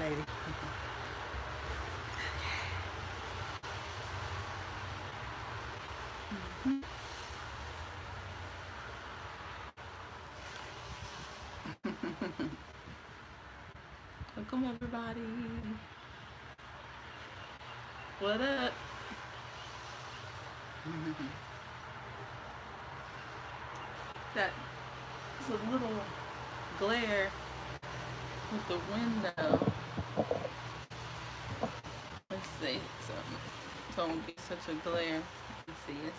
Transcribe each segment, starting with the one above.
baby. Welcome everybody. What up? That is a little glare with the window. Let's see. So it won't be such a glare. You see us.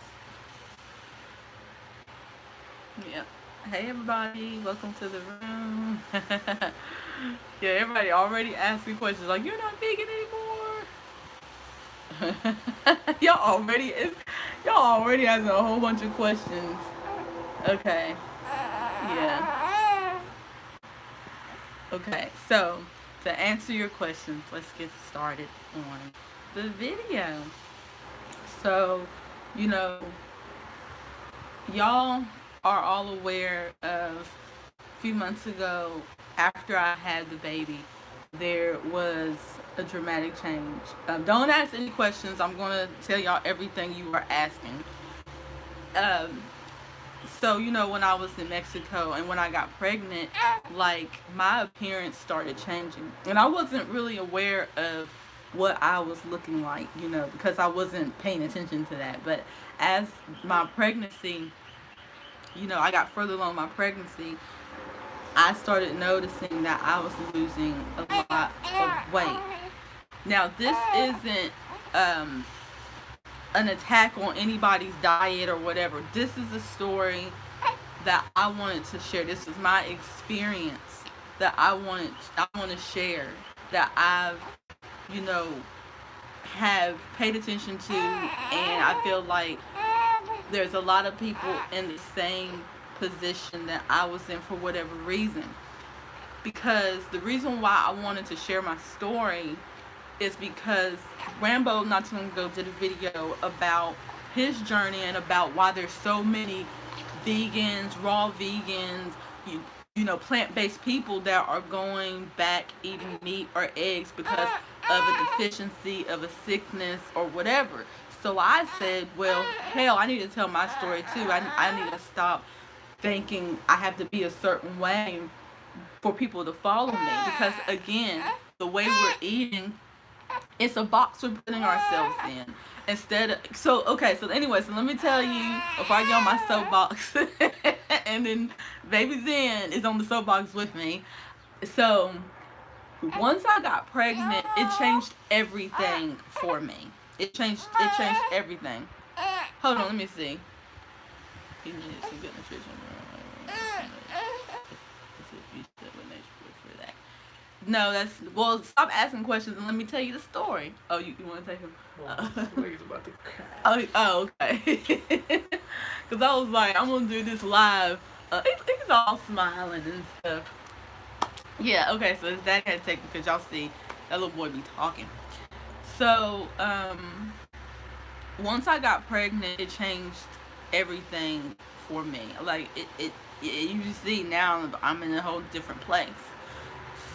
Yeah. Hey everybody, welcome to the room. Yeah, everybody already asking questions like, you're not vegan anymore. y'all already asking a whole bunch of questions. Okay. Yeah. Okay, so to answer your questions, let's get started on the video. So, you know, y'all are all aware of a few months ago, after I had the baby, there was a dramatic change. Don't ask any questions. I'm going to tell y'all everything you are asking. So, you know, when I was in Mexico and when I got pregnant, like, my appearance started changing. And I wasn't really aware of what I was looking like, you know, because I wasn't paying attention to that. But as my pregnancy, you know, I got further along my pregnancy, I started noticing that I was losing a lot of weight. Now, this isn't an attack on anybody's diet or whatever. This is a story that I wanted to share. This is my experience that I want to share, that I've, you know, have paid attention to, and I feel like there's a lot of people in the same position that I was in for whatever reason. Because the reason why I wanted to share my story is because Rambo not too long ago did a video about his journey and about why there's so many vegans, raw vegans, you know, plant-based people that are going back eating meat or eggs because of a deficiency, of a sickness, or whatever. So I said, well, hell, I need to tell my story too. I need to stop thinking I have to be a certain way for people to follow me. Because, again, the way we're eating, it's a box we're putting ourselves in. So let me tell you, before I get on my soapbox, and then Baby Zen is on the soapbox with me. So, once I got pregnant, it changed everything for me. It changed everything. Hold on, let me see. He needs some good nutrition. No, stop asking questions and let me tell you the story. Oh, you want to take him? About to crash. Oh, okay. Because I was like, I'm going to do this live. He's all smiling and stuff. Yeah, okay, so his dad had to take him because y'all see that little boy be talking. So, once I got pregnant, it changed everything for me. Like, you see now I'm in a whole different place.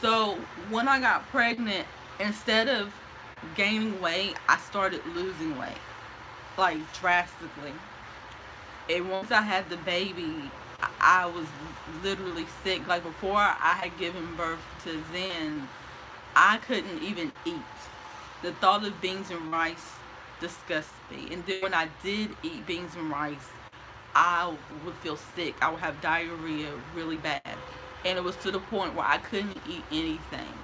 So when I got pregnant, instead of gaining weight, I started losing weight, like drastically. And once I had the baby, I was literally sick. Like, before I had given birth to Zen, I couldn't even eat. The thought of beans and rice disgusted me. And then when I did eat beans and rice, I would feel sick. I would have diarrhea really bad. And it was to the point where I couldn't eat anything,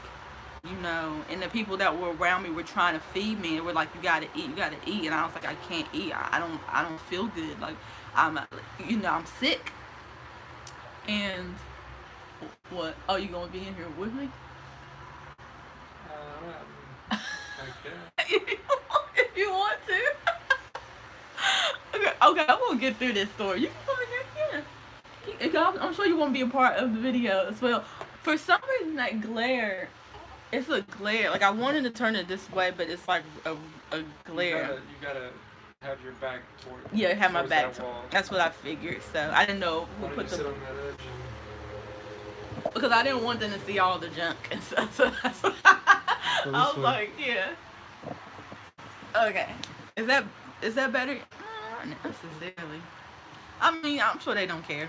you know. And the people that were around me were trying to feed me. They were like, you gotta eat. And I was like, I can't eat. I don't feel good. Like, I'm sick. And what? Oh, you gonna be in here with me? If you want to. Okay, I'm gonna get through this story. You can come in here. I'm sure you want to be a part of the video as well. For some reason, that glare, it's a glare. Like, I wanted to turn it this way, but it's like a glare. You gotta have your back toward. Yeah, have my back. That's what I figured. So I didn't know who put sit on that edge. Because I didn't want them to see all the junk and stuff. So that's what So I this was one, like, yeah. Okay. Is that better? Not necessarily. I mean, I'm sure they don't care.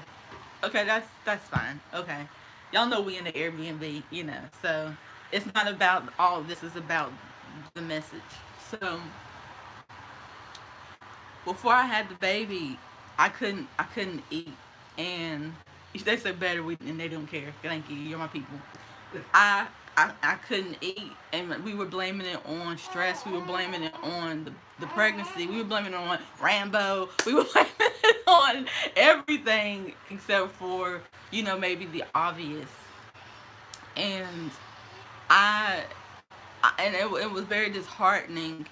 Okay, that's fine. Okay. Y'all know we in the Airbnb, so it's not about all of this, it's about the message. So before I had the baby, I couldn't eat, and if they say better, and they don't care. Thank you, you're my people. I I couldn't eat, and we were blaming it on stress. We were blaming it on the pregnancy. We were blaming it on Rambo. We were blaming it on everything except for maybe the obvious. And I, and it was very disheartening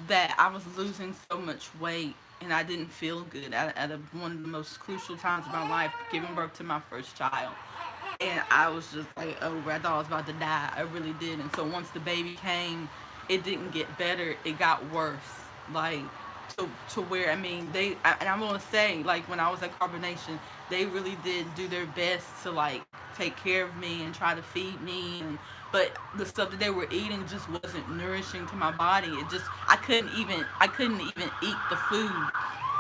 that I was losing so much weight and I didn't feel good at one of the most crucial times of my life, giving birth to my first child. And I was just like, oh, I thought I was about to die. I really did. And so once the baby came, it didn't get better. It got worse. Like, to where, I mean, and I'm going to say, like, when I was at Carbonation, they really did do their best to, like, take care of me and try to feed me. But the stuff that they were eating just wasn't nourishing to my body. I couldn't even eat the food.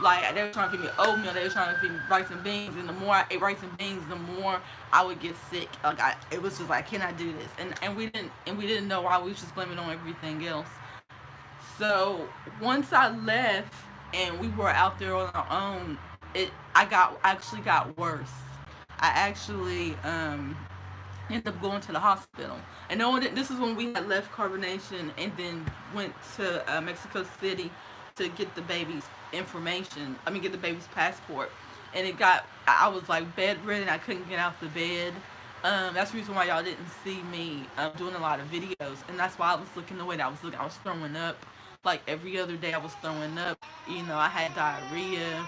Like, they were trying to feed me oatmeal, they were trying to feed me rice and beans, and the more I ate rice and beans, the more I would get sick. Like, it was just like, can I do this? And we didn't know why. We was just blaming it on everything else. So once I left and we were out there on our own, actually got worse. I actually ended up going to the hospital. And this is when we had left Carbonation and then went to Mexico City to get the baby's information. I mean, get the baby's passport. And I was like bedridden. I couldn't get out the bed. That's the reason why y'all didn't see me doing a lot of videos. And that's why I was looking the way that I was looking. I was throwing up. Like every other day I was throwing up. I had diarrhea.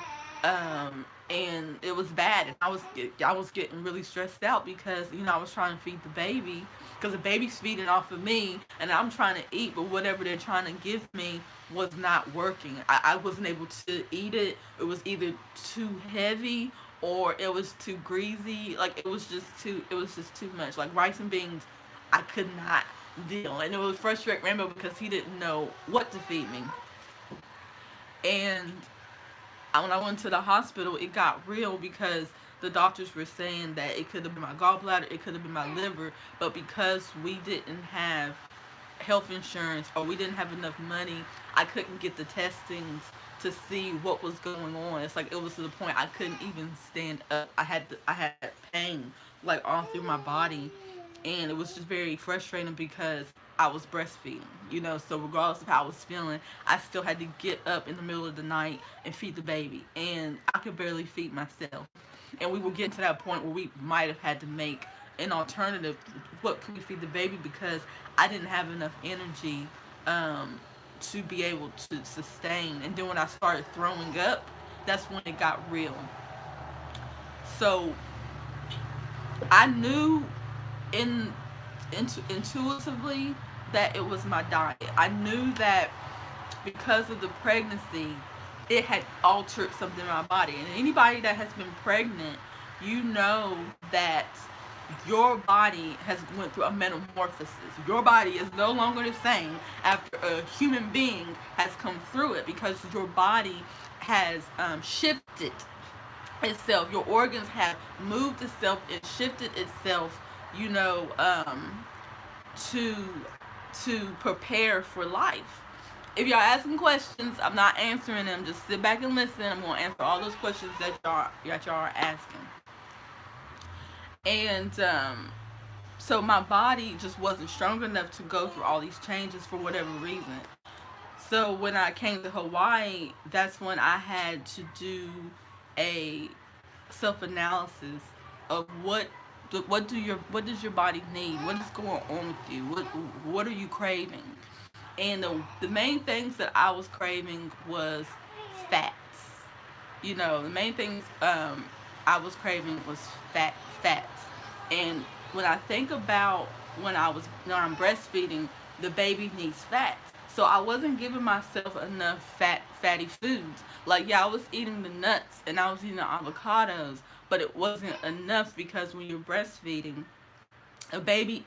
And it was bad. And I was getting really stressed out because I was trying to feed the baby, because the baby's feeding off of me, and I'm trying to eat, but whatever they're trying to give me was not working. I wasn't able to eat it. It was either too heavy or it was too greasy. Like it was just too much. Like rice and beans, I could not deal, and it was frustrating Rambo because he didn't know what to feed me. And when I went to the hospital, it got real because the doctors were saying that it could have been my gallbladder, it could have been my liver, but because we didn't have health insurance or we didn't have enough money, I couldn't get the testings to see what was going on. It's like it was to the point I couldn't even stand up. I had pain like all through my body, and it was just very frustrating because I was breastfeeding, so regardless of how I was feeling, I still had to get up in the middle of the night and feed the baby, and I could barely feed myself. And we were getting to that point where we might have had to make an alternative. What can we feed the baby? Because I didn't have enough energy to be able to sustain. And then when I started throwing up, that's when it got real. So I knew in intuitively that it was my diet. I knew that because of the pregnancy, it had altered something in my body. And anybody that has been pregnant, you know that your body has went through a metamorphosis. Your body is no longer the same after a human being has come through it, because your body has shifted itself. Your organs have moved itself and shifted itself, you know, to prepare for life. If y'all asking questions, I'm not answering them. Just sit back and listen. I'm gonna answer all those questions that y'all are asking. And so my body just wasn't strong enough to go through all these changes for whatever reason. So when I came to Hawaii, that's when I had to do a self-analysis of what does your body need? What is going on with you? What are you craving? And the main things that I was craving was fats. The main things I was craving was fats. And when I think about when I'm breastfeeding, the baby needs fats. So I wasn't giving myself enough fatty foods. Like, yeah, I was eating the nuts and I was eating the avocados, but it wasn't enough, because when you're breastfeeding, the baby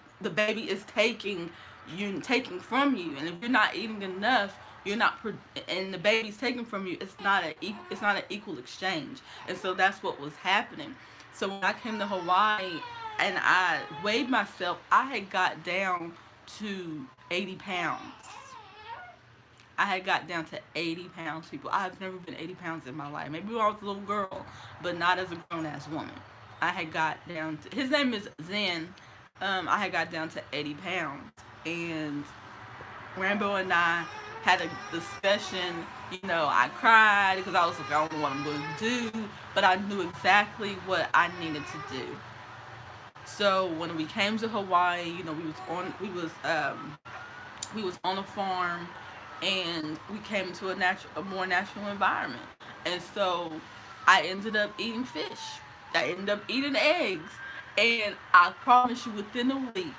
is taking you're taking from you, and if you're not eating enough, you're not and the baby's taken from you. It's not an equal exchange, and so that's what was happening. So when I came to Hawaii and I weighed myself, I had got down to 80 pounds. I had got down to 80 pounds, people. I have never been 80 pounds in my life. Maybe when I was a little girl, but not as a grown ass woman. I had got down to, his name is Zen. I had got down to 80 pounds. And Rambo and I had a discussion. I cried because I was like, I don't know what I'm going to do, but I knew exactly what I needed to do. So when we came to Hawaii, we was on a farm, and we came to a more natural environment. And so I ended up eating fish. I ended up eating eggs. And I promise you, within a week,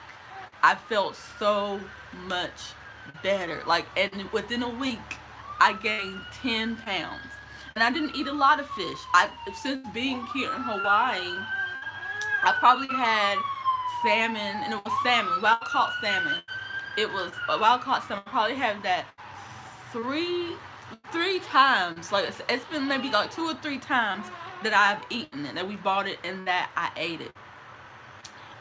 I felt so much better. And within a week, I gained 10 pounds. And I didn't eat a lot of fish. Since being here in Hawaii, I probably had salmon, and it was salmon, wild caught salmon. It was a wild caught salmon. I probably had that three times. Like, it's been maybe like 2 or 3 times that I've eaten it, that we bought it and that I ate it.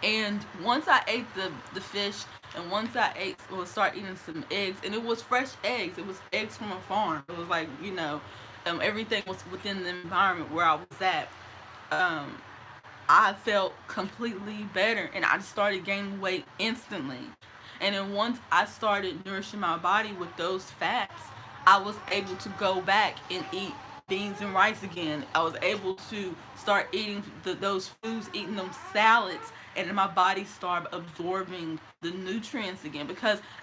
And once I ate the fish, and once I start eating some eggs, and it was fresh eggs. It was eggs from a farm. It was like, everything was within the environment where I was at. I felt completely better, and I just started gaining weight instantly. And then once I started nourishing my body with those fats, I was able to go back and eat beans and rice again. I was able to start eating those foods, eating them salads, and then my body started absorbing the nutrients again.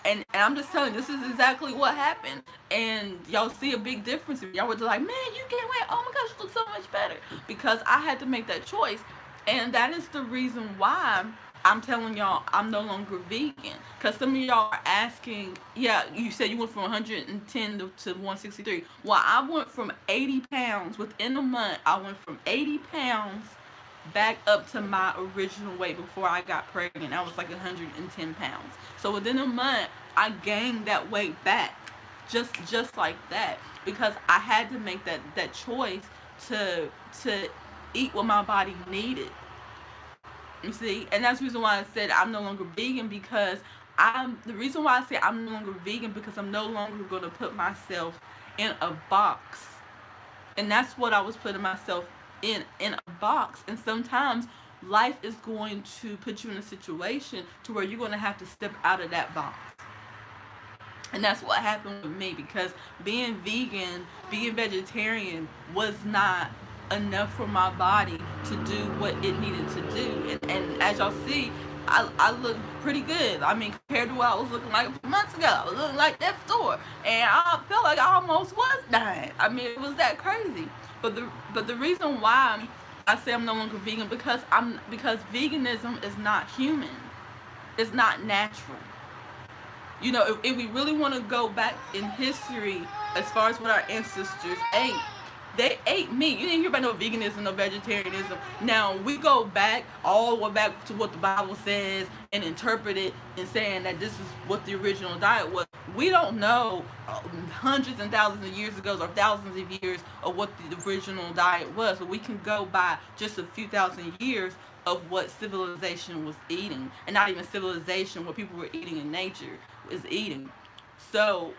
And I'm just telling you, this is exactly what happened. And y'all see a big difference. Y'all were just like, man, you gained weight. Oh my gosh, you look so much better. Because I had to make that choice. And that is the reason why I'm telling y'all I'm no longer vegan. Because some of y'all are asking, yeah, you said you went from 110 to 163. Well, I went from 80 pounds within a month. I went from 80 pounds back up to my original weight before I got pregnant. I was like 110 pounds. So within a month, I gained that weight back. Just like that. Because I had to make that choice to eat what my body needed. You see, and that's the reason why I said I'm no longer vegan, because the reason why I say I'm no longer vegan, because I'm no longer going to put myself in a box. And that's what I was putting myself in a box. And sometimes life is going to put you in a situation to where you're going to have to step out of that box. And that's what happened with me, because being vegetarian was not enough for my body to do what it needed to do. And as y'all see, I look pretty good. I mean, compared to what I was looking like a few months ago, I was looking like that store, and I felt like I almost was dying. I mean, it was that crazy. But the reason why I say I'm no longer vegan, because veganism is not human. It's not natural. If we really want to go back in history, as far as what our ancestors ate, they ate meat. You didn't hear about no veganism, no vegetarianism. Now, we go back, all the way back to what the Bible says, and interpret it and saying that this is what the original diet was. We don't know hundreds and thousands of years ago, or thousands of years, of what the original diet was. But we can go by just a few thousand years of what civilization was eating. And not even civilization, what people were eating in nature is eating. So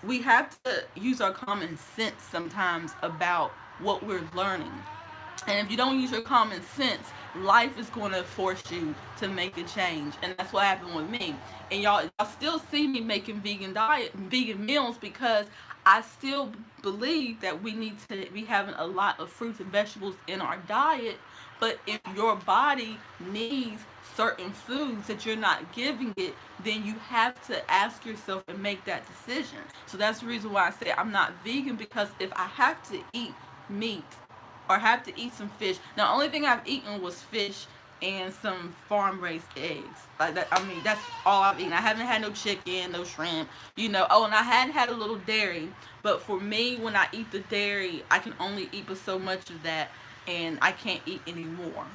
we have to use our common sense sometimes about what we're learning. And if you don't use your common sense, life is going to force you to make a change. And that's what happened with me. And y'all still see me making vegan meals, because I still believe that we need to be having a lot of fruits and vegetables in our diet. But if your body needs certain foods that you're not giving it, then you have to ask yourself and make that decision. So that's the reason why I say I'm not vegan, because if I have to eat meat or have to eat some fish, now the only thing I've eaten was fish and some farm-raised eggs. Like that, I mean, that's all I've eaten. I haven't had no chicken, no shrimp, Oh, and I had a little dairy, but for me, when I eat the dairy, I can only eat but so much of that, and I can't eat anymore.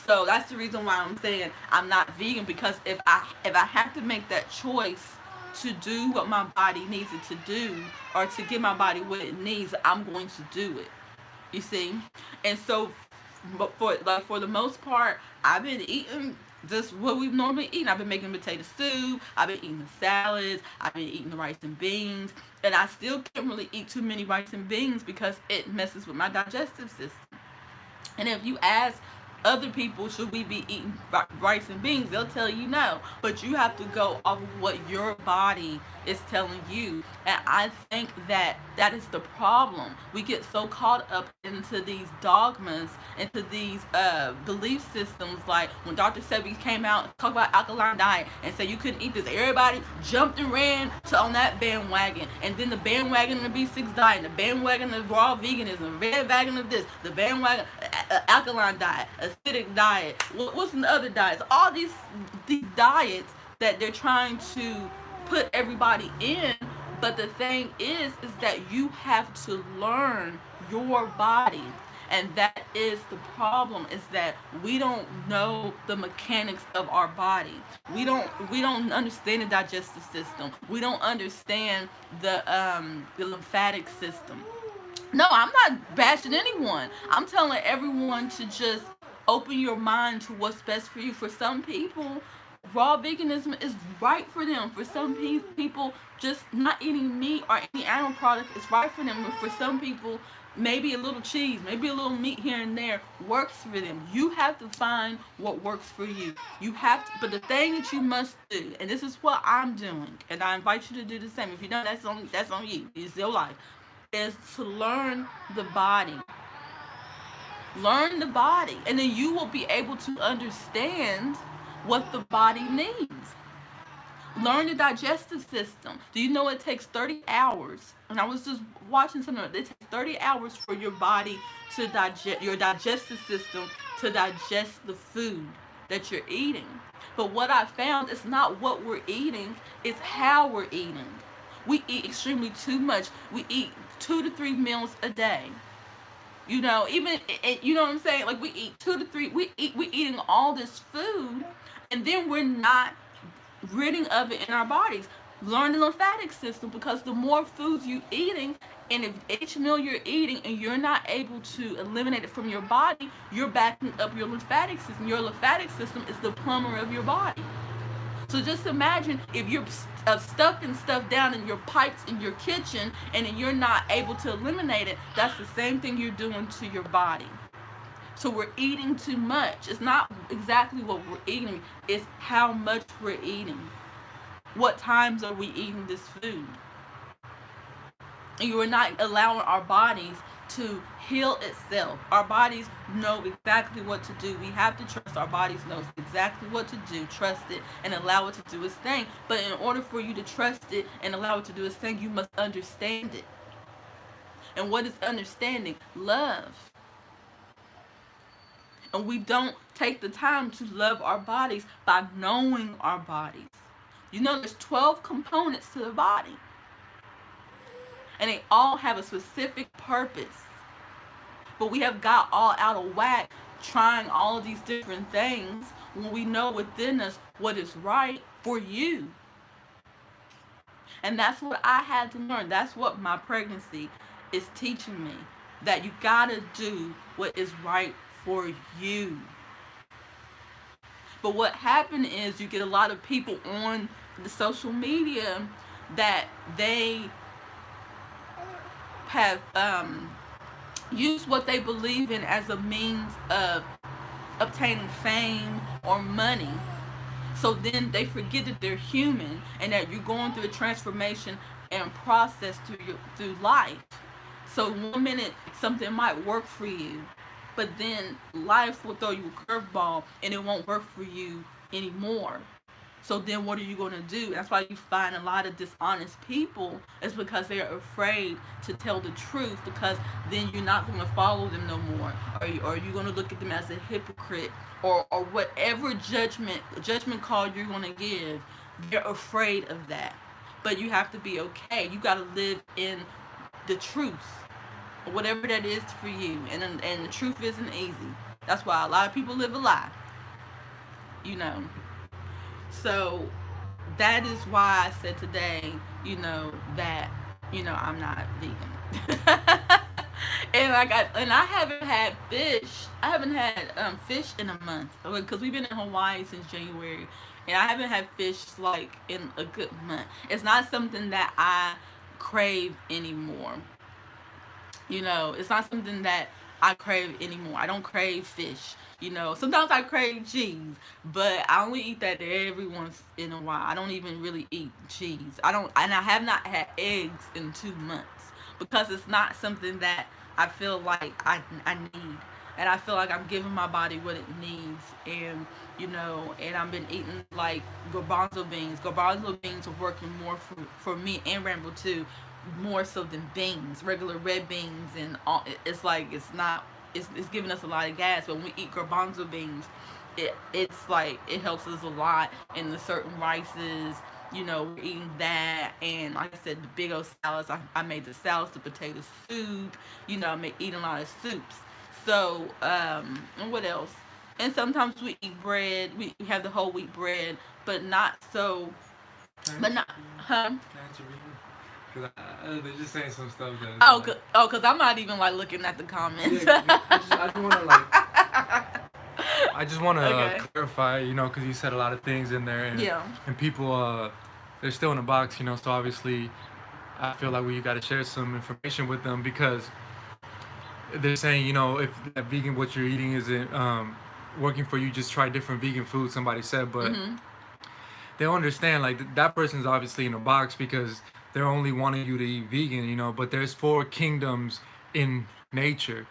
So that's the reason why I'm saying I'm not vegan, because if I have to make that choice to do what my body needs it to do, or to give my body what it needs, I'm going to do it. You see? And so, but for the most part, I've been eating just what we've normally eaten. I've been making potato soup. I've been eating the salads. I've been eating the rice and beans. And I still can't really eat too many rice and beans because it messes with my digestive system. And if you ask other people, should we be eating rice and beans, they'll tell you no. But you have to go off of what your body is telling you. And I think that that is the problem. We get so caught up into these dogmas, into these belief systems. Like when Dr. Sebi came out and talked about alkaline diet and said you couldn't eat this, everybody jumped and ran to on that bandwagon. And then the bandwagon of the B6 diet, the bandwagon of raw veganism, the bandwagon of this, the bandwagon alkaline diet, acidic diet. What's in the other diets? All these diets that they're trying to put everybody in. But the thing is that you have to learn your body. And that is the problem, is that we don't know the mechanics of our body. We don't understand the digestive system. We don't understand the lymphatic system. No, I'm not bashing anyone. I'm telling everyone to just open your mind to what's best for you. For some people, raw veganism is right for them. For some people, just not eating meat or any animal product is right for them. But for some people, maybe a little cheese, maybe a little meat here and there works for them. You have to find what works for you. You have to, but the thing that you must do, and this is what I'm doing, and I invite you to do the same. If you don't, that's on you. It's your life. Is to learn the body. Learn the body, and then you will be able to understand what the body needs. Learn the digestive system. Do you know it takes 30 hours? And I was just watching something. It takes 30 hours for your body to digest, your digestive system to digest the food that you're eating. But what I found is not what we're eating, it's how we're eating. We eat extremely too much. We eat 2 to 3 meals a day. You know, even, you know what I'm saying? Like we eat 2 to 3, we eating all this food, and then we're not ridding of it in our bodies. Learn the lymphatic system, because the more foods you eating, and if each meal you're eating and you're not able to eliminate it from your body, you're backing up your lymphatic system. Your lymphatic system is the plumber of your body. So just imagine if you're stuffing stuff down in your pipes in your kitchen, and then you're not able to eliminate it. That's the same thing you're doing to your body. So we're eating too much. It's not exactly what we're eating, it's how much we're eating. What times are we eating this food? And you are not allowing our bodies to heal itself. Our bodies know exactly what to do. We have to trust our bodies knows exactly what to do. Trust it and allow it to do its thing. But in order for you to trust it and allow it to do its thing, you must understand it. And what is understanding? Love. And we don't take the time to love our bodies by knowing our bodies. You know, there's 12 components to the body. And they all have a specific purpose. But we have got all out of whack trying all of these different things when we know within us what is right for you. And that's what I had to learn. That's what my pregnancy is teaching me. That you gotta do what is right for you. But what happened is you get a lot of people on the social media that they have used what they believe in as a means of obtaining fame or money. So then they forget that they're human and that you're going through a transformation and process through life. So one minute something might work for you, but then life will throw you a curveball and it won't work for you anymore. So then what are you going to do? That's why you find a lot of dishonest people. It's because they're afraid to tell the truth, because then you're not going to follow them no more. Or you're going to look at them as a hypocrite, or whatever judgment call you're going to give. They're afraid of that. But you have to be okay. You got to live in the truth, whatever that is for you. And the truth isn't easy. That's why a lot of people live a lie, you know. So that is why I said today, that, I'm not vegan. And I haven't had fish. I haven't had fish in a month because we've been in Hawaii since January, and I haven't had fish like in a good month. It's not something that I crave anymore. It's not something that I crave anymore. I don't crave fish. Sometimes I crave cheese, but I only eat that every once in a while. I don't even really eat cheese. And I have not had eggs in 2 months because it's not something that I feel like I need. And I feel like I'm giving my body what it needs. And I've been eating like garbanzo beans. Garbanzo beans are working more for me and Rambo too, more so than beans, regular red beans, and all. It's like it's not. It's giving us a lot of gas. But when we eat garbanzo beans, it's like it helps us a lot in the certain rices. We're eating that, and like I said, the big old salads. I made the salads, the potato soup. I eating a lot of soups. So, and what else? And sometimes we eat bread. We have the whole wheat bread, but not so. But not, huh? Because they're just saying some stuff that. Cause I'm not even like looking at the comments. Yeah, I just want to like. I just want to clarify, because you said a lot of things in there, and people, they're still in a box, so obviously, I feel like we got to share some information with them because they're saying, if that vegan what you're eating isn't working for you, just try different vegan food. Somebody said, but they don't understand like that person's obviously in a box because they're only wanting you to eat vegan, but there's 4 kingdoms in nature.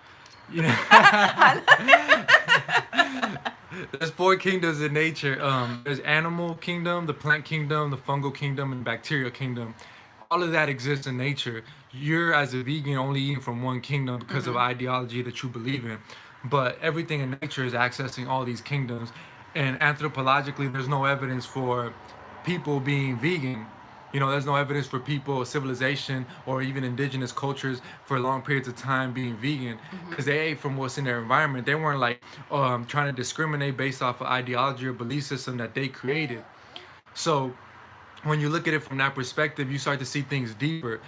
There's 4 kingdoms in nature. There's animal kingdom, the plant kingdom, the fungal kingdom, and bacterial kingdom. All of that exists in nature. You're, as a vegan, only eating from one kingdom because of ideology that you believe in. But everything in nature is accessing all these kingdoms. And anthropologically, there's no evidence for people being vegan. There's no evidence for people, civilization, or even indigenous cultures for long periods of time being vegan because they ate from what's in their environment. They weren't like trying to discriminate based off of ideology or belief system that they created. So when you look at it from that perspective, you start to see things deeper.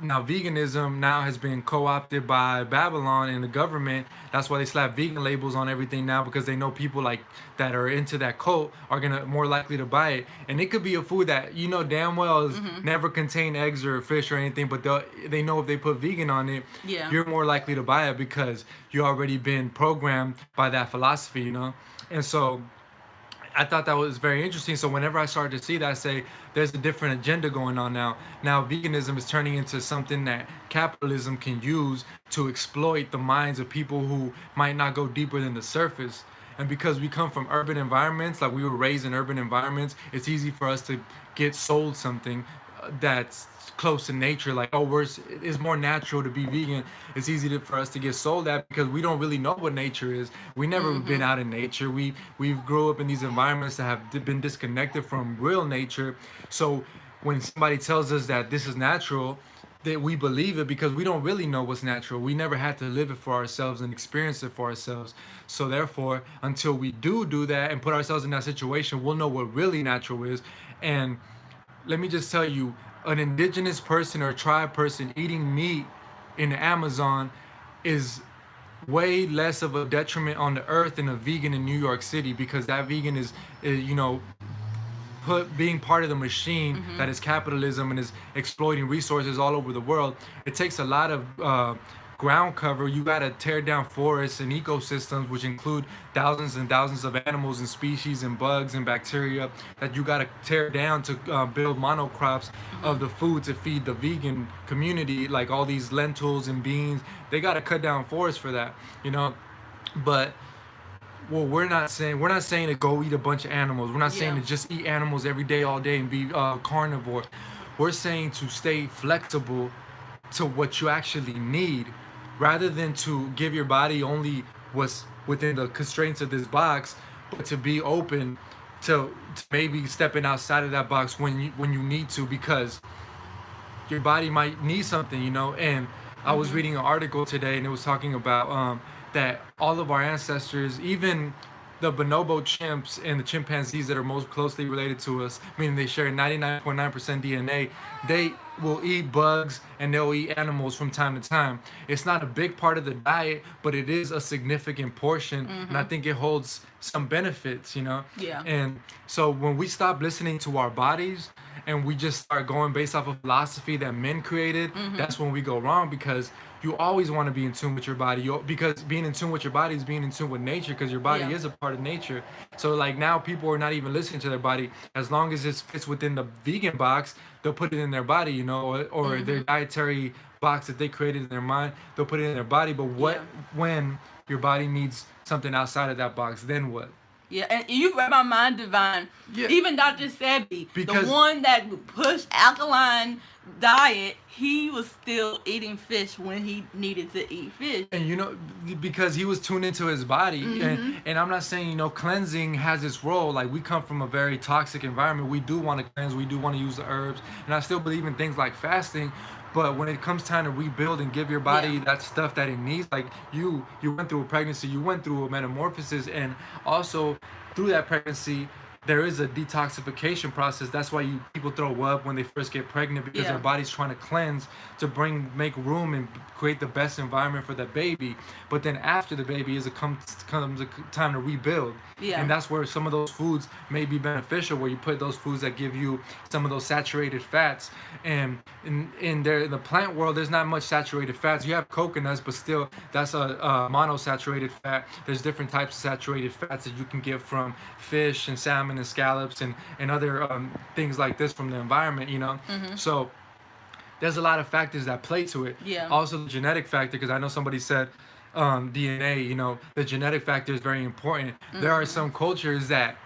Now, veganism now has been co-opted by Babylon and the government. That's why they slap vegan labels on everything now because they know people like that are into that cult are gonna more likely to buy it. And it could be a food that damn well is never contain eggs or fish or anything, but they know if they put vegan on it, you're more likely to buy it because you already been programmed by that philosophy, And so I thought that was very interesting. So whenever I started to see that, I say there's a different agenda going on now. Now veganism is turning into something that capitalism can use to exploit the minds of people who might not go deeper than the surface. And because we come from urban environments, like we were raised in urban environments, it's easy for us to get sold something that's close to nature, like it's more natural to be vegan. It's easy for us to get sold that because we don't really know what nature is. We never been out in nature. We've grew up in these environments that have been disconnected from real nature. So when somebody tells us that this is natural, that we believe it because we don't really know what's natural. We never had to live it for ourselves and experience it for ourselves. So therefore, until we do that and put ourselves in that situation, we'll know what really natural is. And let me just tell you, an indigenous person or tribe person eating meat in the Amazon is way less of a detriment on the earth than a vegan in New York City because that vegan is being part of the machine that is capitalism and is exploiting resources all over the world. It takes a lot of ground cover. You got to tear down forests and ecosystems, which include thousands and thousands of animals and species and bugs and bacteria that you got to tear down to build monocrops of the food to feed the vegan community, like all these lentils and beans. They got to cut down forests for that, But well, we're not saying to go eat a bunch of animals. We're not saying to just eat animals every day, all day, and be carnivore. We're saying to stay flexible to what you actually need, rather than to give your body only what's within the constraints of this box, but to be open to maybe stepping outside of that box when you need to, because your body might need something, and I was reading an article today, and it was talking about that all of our ancestors, even the bonobo chimps and the chimpanzees that are most closely related to us, meaning they share 99.9% DNA, they will eat bugs and they'll eat animals from time to time. It's not a big part of the diet, but it is a significant portion, and I think it holds some benefits, you know? Yeah. And so when we stop listening to our bodies and we just start going based off of philosophy that men created, that's when we go wrong, because you always want to be in tune with your body. Because being in tune with your body is being in tune with nature, because your body is a part of nature. So like now people are not even listening to their body. As long as it fits within the vegan box, they'll put it in their body, you know, or their dietary box that they created in their mind, they'll put it in their body. But what when your body needs something outside of that box, then what? Yeah, and you read my mind, Divine. Yeah. Even Dr. Sebi, Because- the one that pushed alkaline diet, he was still eating fish when he needed to eat fish. And you know, because he was tuned into his body. And I'm not saying, you know, cleansing has its role. Like, we come from a very toxic environment. We do want to cleanse, we do want to use the herbs, and I still believe in things like fasting. But when it comes time to rebuild and give your body that stuff that it needs, like you went through a pregnancy, you went through a metamorphosis, and also through that pregnancy, there is a detoxification process. That's why people throw up when they first get pregnant, because their body's trying to cleanse to make room and create the best environment for the baby. But then after the baby comes a time to rebuild. Yeah. And that's where some of those foods may be beneficial, where you put those foods that give you some of those saturated fats. And in the plant world, there's not much saturated fats. You have coconuts, but still that's a monosaturated fat. There's different types of saturated fats that you can get from fish and salmon and scallops and other things like this from the environment, you know. So there's a lot of factors that play to it. Also the genetic factor, because I know somebody said DNA, you know, the genetic factor is very important. There are some cultures that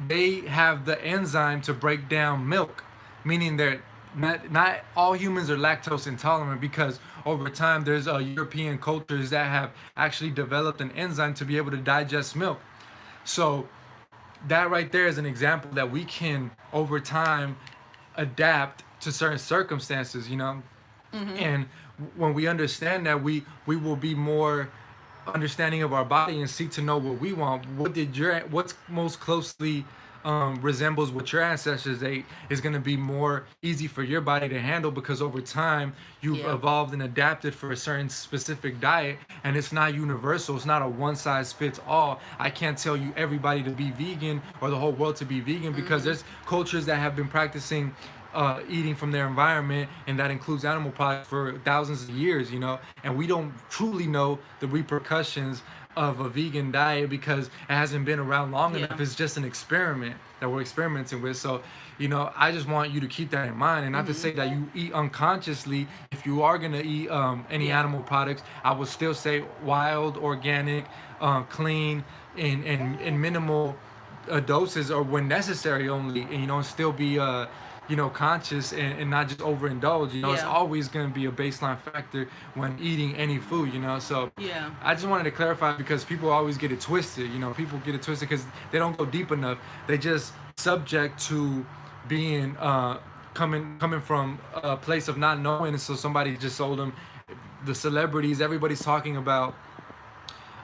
they have the enzyme to break down milk, meaning that not all humans are lactose intolerant, because over time there's European cultures that have actually developed an enzyme to be able to digest milk. So that right there is an example that we can over time adapt to certain circumstances, you know. And when we understand that, we will be more understanding of our body and seek to know what we want. What's most closely resembles what your ancestors ate is going to be more easy for your body to handle, because over time you've evolved and adapted for a certain specific diet, and it's not universal. It's not a one size fits all. I can't tell you everybody to be vegan or the whole world to be vegan, because there's cultures that have been practicing eating from their environment, and that includes animal products, for thousands of years, you know, and we don't truly know the repercussions of a vegan diet because it hasn't been around long enough. It's just an experiment that we're experimenting with. So, you know, I just want you to keep that in mind, and not to say that you eat unconsciously. If you are going to eat any animal products, I would still say wild, organic, clean, and minimal doses, or when necessary only, and, you know, still be you know, conscious and not just overindulge. You know, it's always going to be a baseline factor when eating any food, you know. So I just wanted to clarify, because people always get it twisted. You know, people get it twisted because they don't go deep enough. They just subject to being coming from a place of not knowing. And so somebody just sold them, the celebrities, everybody's talking about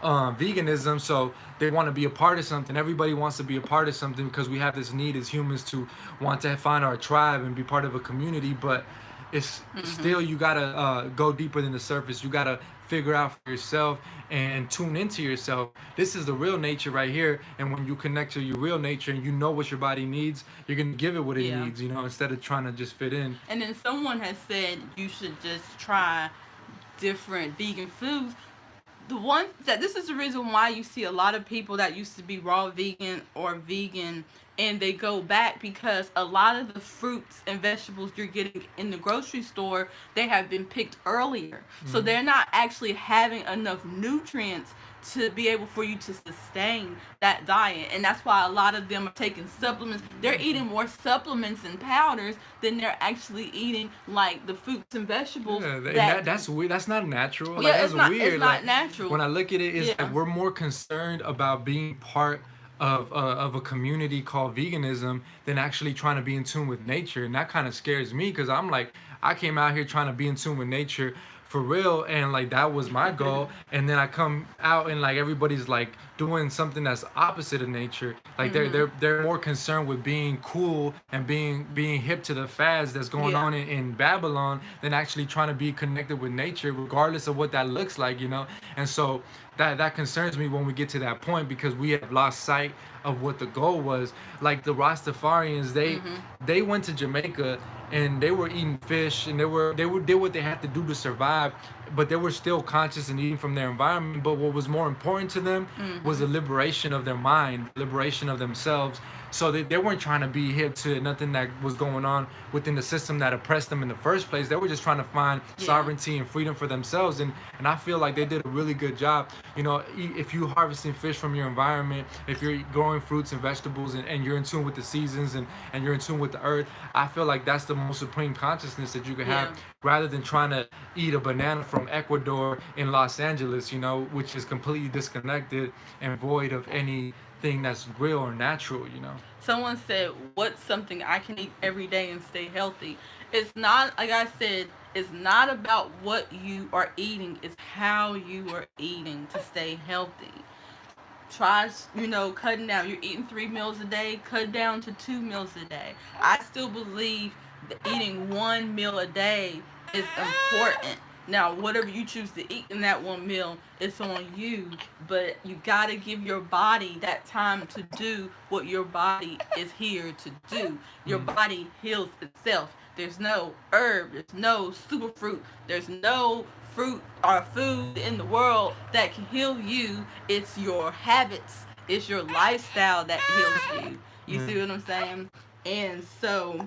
veganism, so they want to be a part of something. Everybody wants to be a part of something, because we have this need as humans to want to find our tribe and be part of a community. But it's still, you gotta go deeper than the surface. You gotta figure out for yourself and tune into yourself. This is the real nature right here, and when you connect to your real nature and you know what your body needs, you're gonna give it what it needs, you know, instead of trying to just fit in. And then someone has said you should just try different vegan foods. This is the reason why you see a lot of people that used to be raw vegan or vegan, and they go back, because a lot of the fruits and vegetables you're getting in the grocery store, they have been picked earlier. So they're not actually having enough nutrients to be able for you to sustain that diet. And that's why a lot of them are taking supplements. They're eating more supplements and powders than they're actually eating, like, the fruits and vegetables. That's weird. That's not natural. Like, Yeah, that's weird. It's not natural. When I look at it, it's like we're more concerned about being part of a community called veganism than actually trying to be in tune with nature. And that kind of scares me, because I'm like, I came out here trying to be in tune with nature for real, and like that was my goal. And then I come out and like everybody's like doing something that's opposite of nature. Like they're more concerned with being cool and being hip to the fads that's going Yeah. on in Babylon than actually trying to be connected with nature, regardless of what that looks like, you know. And so that concerns me when we get to that point, because we have lost sight of what the goal was. Like the Rastafarians, they went to Jamaica and they were eating fish, and they did what they had to do to survive, but they were still conscious and eating from their environment. But what was more important to them was the liberation of their mind, liberation of themselves. So they weren't trying to be hip to nothing that was going on within the system that oppressed them in the first place. They were just trying to find sovereignty and freedom for themselves. And I feel like they did a really good job. You know, if you harvesting fish from your environment, if you're growing fruits and vegetables, and you're in tune with the seasons, and you're in tune with the earth, I feel like that's the most supreme consciousness that you could have, rather than trying to eat a banana from Ecuador in Los Angeles, you know, which is completely disconnected and void of anything that's real or natural, you know. Someone said, "What's something I can eat every day and stay healthy?" It's not, like I said, it's not about what you are eating, it's how you are eating to stay healthy. Try, cutting down. You're eating 3 meals a day, cut down to 2 meals a day. I still believe that eating 1 meal a day is important. Now, whatever you choose to eat in that 1 meal, it's on you. But you gotta give your body that time to do what your body is here to do. Your body heals itself. There's no herb, there's no superfruit, there's no fruit or food in the world that can heal you. It's your habits, it's your lifestyle that heals you. You see what I'm saying? And so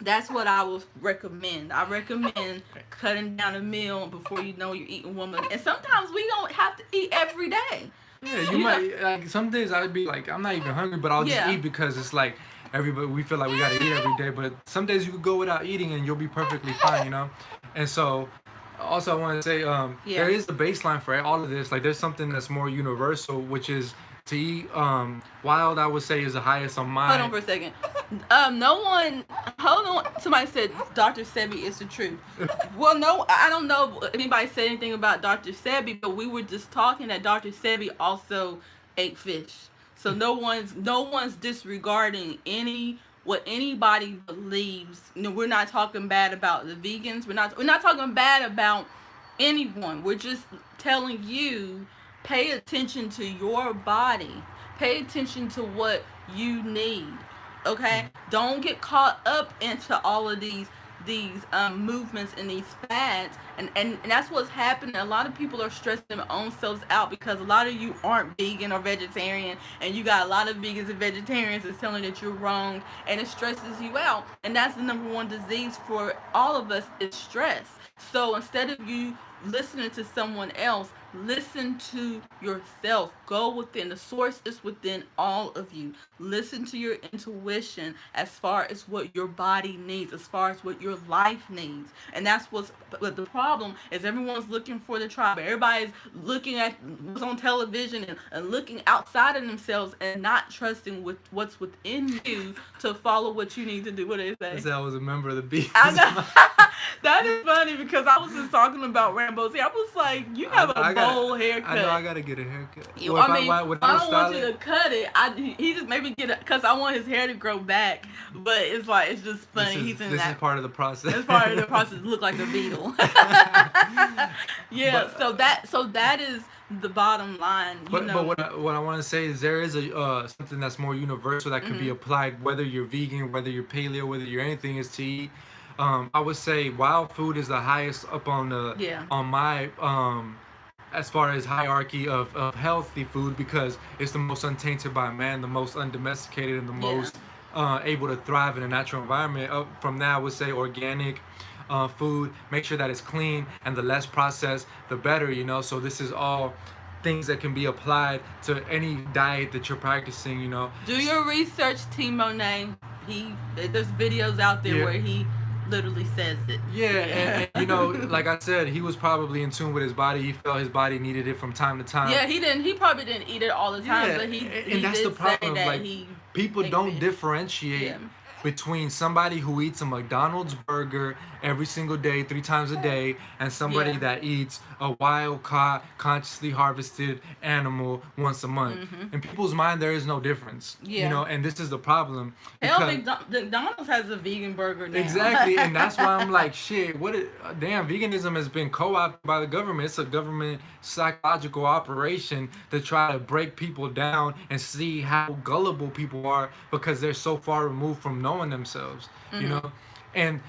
that's what I would recommend. I recommend cutting down a meal before you know you're eating 1 meal. And sometimes we don't have to eat every day. Yeah, you might, like, some days I'd be like, I'm not even hungry, but I'll just eat, because it's like everybody, we feel like we gotta eat every day. But some days you could go without eating and you'll be perfectly fine, you know. And so also I want to say, there is the baseline for all of this. Like, there's something that's more universal, which is to eat wild. I would say is the highest on mine. Hold on for a second. No one. Hold on. Somebody said Dr. Sebi is the truth. Well, no, I don't know if anybody said anything about Dr. Sebi, but we were just talking that Dr. Sebi also ate fish. So no one's disregarding what anybody believes. We're not talking bad about the vegans. We're not talking bad about anyone. We're just telling you, pay attention to your body. Pay attention to what you need. Okay? Don't get caught up into all of these movements and these fads, and that's what's happening. A lot of people are stressing their own selves out because a lot of you aren't vegan or vegetarian, and you got a lot of vegans and vegetarians that's telling you that you're wrong, and it stresses you out. And that's the number one disease for all of us, is stress. So instead of you listening to someone else, listen to yourself. Go within. The source is within all of you. Listen to your intuition as far as what your body needs, as far as what your life needs. And that's what the problem is. Everyone's looking for the tribe. Everybody's looking at what's on television and looking outside of themselves and not trusting with what's within you to follow what you need to do. What do they say? I said I was a member of the beast. I know. That is funny, because I was just talking about Rambo's hair. I was like, you have a bowl haircut. I know I gotta get a haircut. I don't want you to cut it. He just made me get it because I want his hair to grow back. But it's just funny. This is part of the process. It's part of the process. Look like a beetle. Yeah. But, so that is the bottom line. But what I want to say is there is something that's more universal that can be applied, whether you're vegan, whether you're paleo, whether you're anything, is to eat. I would say wild food is the highest up on my as far as hierarchy of healthy food, because it's the most untainted by man, the most undomesticated, and the most able to thrive in a natural environment. From that, I would say organic food. Make sure that it's clean, and the less processed, the better. You know, so this is all things that can be applied to any diet that you're practicing. You know, do your research, T. Monet. There's videos out there where he literally says it. And you know, like I said, he was probably in tune with his body. He felt his body needed it from time to time. Yeah, he probably didn't eat it all the time, but he that's did the problem. say that like, people don't differentiate between somebody who eats a McDonald's burger every single day, 3 times a day, and somebody Yeah. that eats a wild caught, consciously harvested animal once a month. Mhm. In people's mind, there is no difference, you Yeah. know, and this is the problem Hell, because McDonald's has a vegan burger now. exactly, and that's why I'm like, shit. Damn, veganism has been co-opted by the government. It's a government psychological operation to try to break people down and see how gullible people are because they're so far removed from knowing themselves. You Mhm. know, and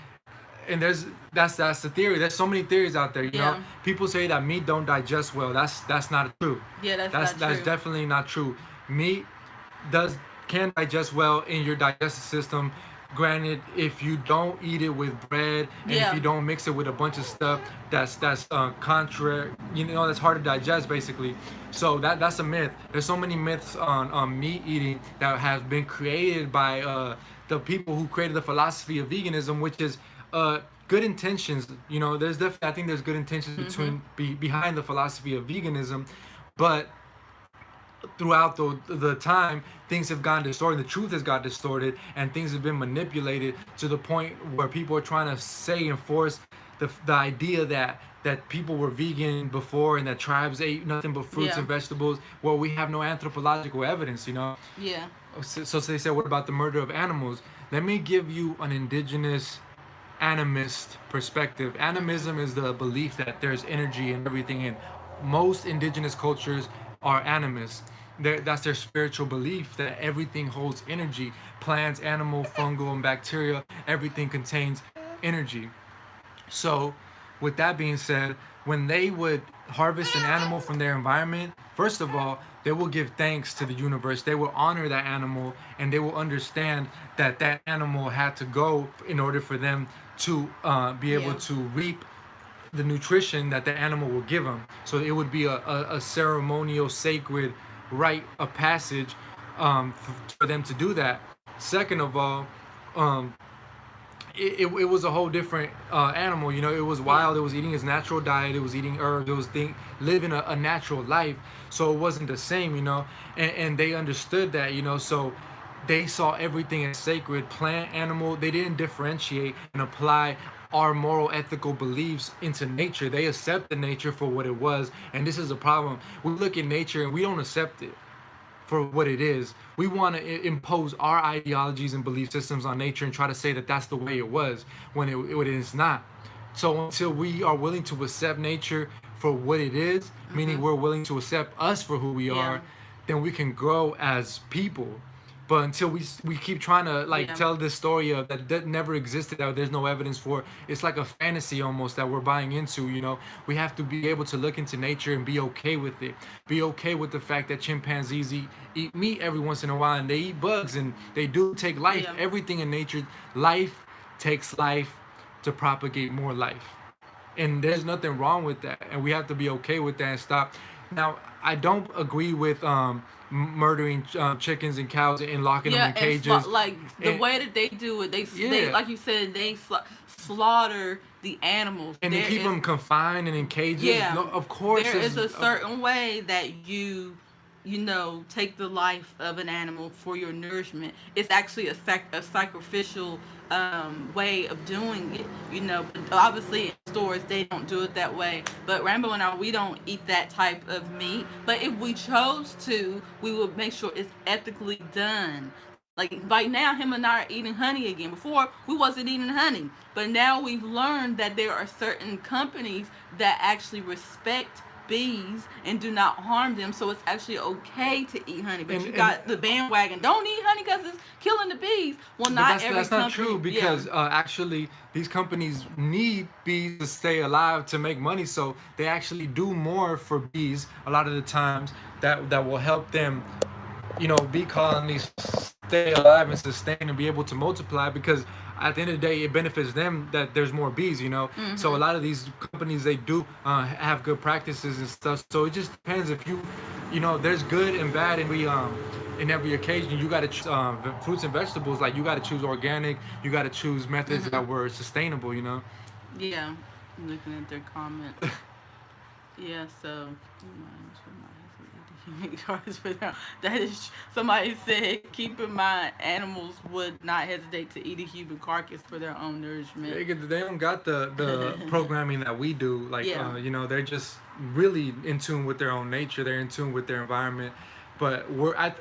and that's the theory. There's so many theories out there. You know, Yeah. people say that meat don't digest well. That's not true. Yeah, that's That's not that's true. definitely not true. Meat does can digest well in your digestive system. Granted, if you don't eat it with bread and if Yeah. you don't mix it with a bunch of stuff that's contrary, you know, that's hard to digest basically. So that's a myth. There's so many myths on meat eating that have been created by the people who created the philosophy of veganism, which is good intentions. You know, there's definitely I think there's good intentions Mhm. behind the philosophy of veganism, but throughout the time things have gotten distorted, the truth has got distorted, and things have been manipulated to the point where people are trying to say and force the idea that people were vegan before and that tribes ate nothing but fruits Yeah. and vegetables. Well, we have no anthropological evidence, you know. Yeah. So they said, what about the murder of animals? Let me give you an indigenous animist perspective. Mhm. Animism is the belief that there's energy in everything, and most indigenous cultures are animists. That's their spiritual belief that everything holds energy. Plants, animal, fungal, and bacteria, everything contains energy. So, with that being said, when they would harvest an animal from their environment, first of all, they will give thanks to the universe. They will honor that animal and they will understand that that animal had to go in order for them to be able Yeah. to reap the nutrition that the animal will give them. So it would be a ceremonial, sacred rite of passage for them to do that. Second of all, um, it was a whole different animal. You know, it was Yeah. wild. It was eating its natural diet. It was eating herbs. It was living a natural life. So it wasn't the same, you know. And they understood that, you know. So they saw everything as sacred, plant, animal. They didn't differentiate and apply our moral ethical beliefs into nature. They accepted nature for what it was. And this is a problem. We look at nature and we don't accept it for what it is. We want to impose our ideologies and belief systems on nature and try to say that that's the way it was when it is not. So until we are willing to accept nature for what it is, meaning Mhm. we're willing to accept us for who we Yeah. are, then we can grow as people. But until we keep trying to like Yeah. tell this story of that never existed, that there's no evidence for, it's like a fantasy almost that we're buying into. You know, we have to be able to look into nature and be okay with it. Be okay with the fact that chimpanzees eat meat every once in a while and they eat bugs and they do take life. Yeah. Everything in nature, life takes life to propagate more life, and there's nothing wrong with that, and we have to be okay with that and stop. Now, I don't agree with murdering chickens and cows and locking them Yeah, in and cages. like the And way that they do it, they yeah, like you said, they slaughter the animals. and they There keep is them confined and in cages. Yeah, No, of course, there it's is a certain way that you know, take the life of an animal for your nourishment. It's actually a sacrificial way of doing it, you know. But obviously, in stores they don't do it that way. But Rambo and I, we don't eat that type of meat. But if we chose to, we would make sure it's ethically done. Like right now, him and I are eating honey again. Before we wasn't eating honey, but now we've learned that there are certain companies that actually respect bees and do not harm them. So it's actually okay to eat honey. But you and got the bandwagon, don't eat honey because it's killing the bees. Well, but not that's every that's not true company. Yeah, because actually these companies need bees to stay alive to make money, so they actually do more for bees a lot of the times that will help them, you know, bee colonies stay alive and sustain and be able to multiply, because at the end of the day it benefits them that there's more bees, you know. So a Mm-hmm. lot of these companies, they do have good practices and stuff, so it just depends. If you know, there's good and bad, and we in every occasion you got to choose fruits and vegetables, like you got to choose organic, you got to choose methods Mm-hmm. that were sustainable, you know. Yeah. Looking at their comments. Yeah. So. human carcass for their. That is, somebody said, keep in mind, animals would not hesitate to eat a human carcass for their own nourishment. They don't got the programming that we do. Like, Yeah. they're just really in tune with their own nature. They're in tune with their environment. But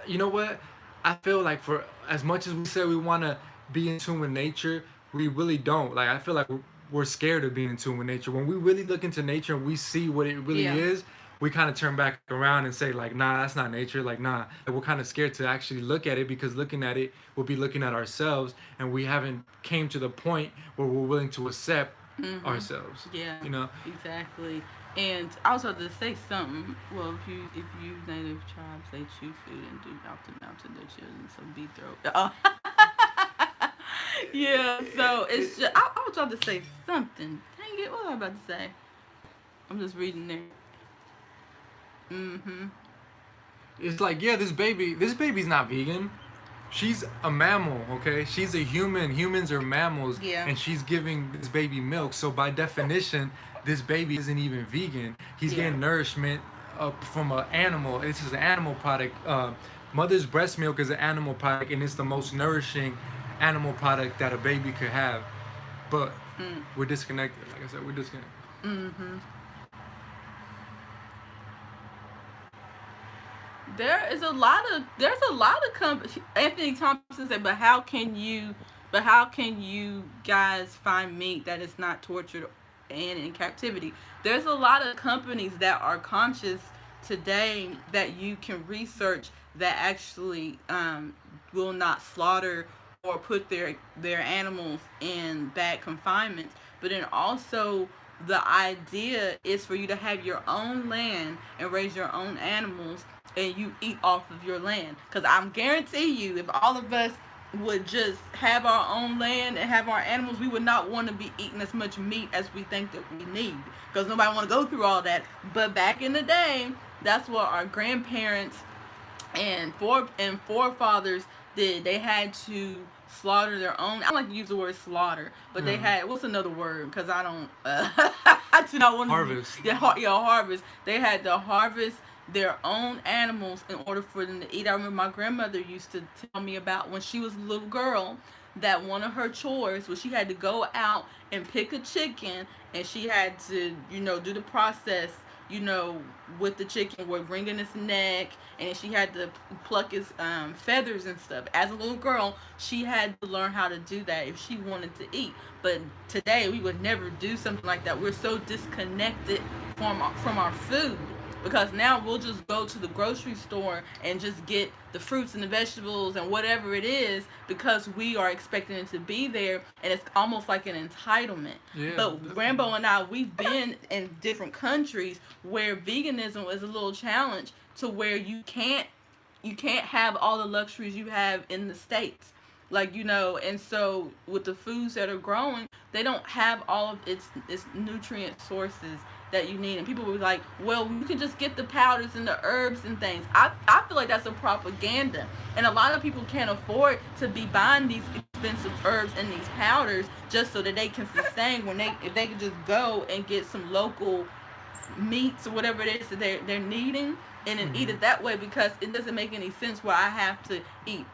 you know what? I feel like for as much as we say we want to be in tune with nature, we really don't. Like, I feel like we're scared of being in tune with nature. When we really look into nature and we see what it really Yeah. is, we kind of turn back around and say like, nah, that's not nature. Like, nah. And we're kind of scared to actually look at it, because looking at it will be looking at ourselves, and we haven't came to the point where we're willing to accept ourselves. Yeah. You know. Exactly. And also to say something. Well, if you native tribes, they chew food and do mouth to mouth to their children, so be throat. Oh. Yeah. So it's just I was trying to say something. Dang it! What was I about to say? I'm just reading there. Mm-hmm. It's like, yeah, this baby's not vegan. She's a mammal, okay? She's a human. Humans are mammals, Yeah. and she's giving this baby milk. So by definition, this baby isn't even vegan. He's Yeah. getting nourishment from an animal. This is an animal product. Mother's breast milk is an animal product, and it's the most nourishing animal product that a baby could have. But we're disconnected. Like I said, we're disconnected. Mm-hmm. There's a lot of Anthony Thompson said, but how can you guys find meat that is not tortured and in captivity? There's a lot of companies that are conscious today that you can research that actually will not slaughter or put their animals in bad confinements. But then also the idea is for you to have your own land and raise your own animals, and you eat off of your land. Because I'm guarantee you, if all of us would just have our own land and have our animals, we would not want to be eating as much meat as we think that we need. Because nobody want to go through all that. But back in the day, that's what our grandparents and forefathers did. They had to slaughter their own. I don't like to use the word slaughter, but they had, what's another word? Because I don't. I do not want to Harvest. Harvest. They had to harvest their own animals in order for them to eat. I remember my grandmother used to tell me about when she was a little girl, that one of her chores was she had to go out and pick a chicken, and she had to, do the process, with the chicken, with wringing its neck, and she had to pluck its feathers and stuff. As a little girl, she had to learn how to do that if she wanted to eat. But today, we would never do something like that. We're so disconnected from our food. Because now we'll just go to the grocery store and just get the fruits and the vegetables and whatever it is, because we are expecting it to be there, and it's almost like an entitlement. Yeah, but Rambo and I, we've been in different countries where veganism is a little challenge, to where you can't have all the luxuries you have in the States. And so with the foods that are growing, they don't have all of its nutrient sources that you need. And people will be like, well, you can just get the powders and the herbs and things. I feel like that's a propaganda. And a lot of people can't afford to be buying these expensive herbs and these powders just so that they can sustain, if they could just go and get some local meats or whatever it is that they're needing, and then eat it that way, because it doesn't make any sense where I have to eat,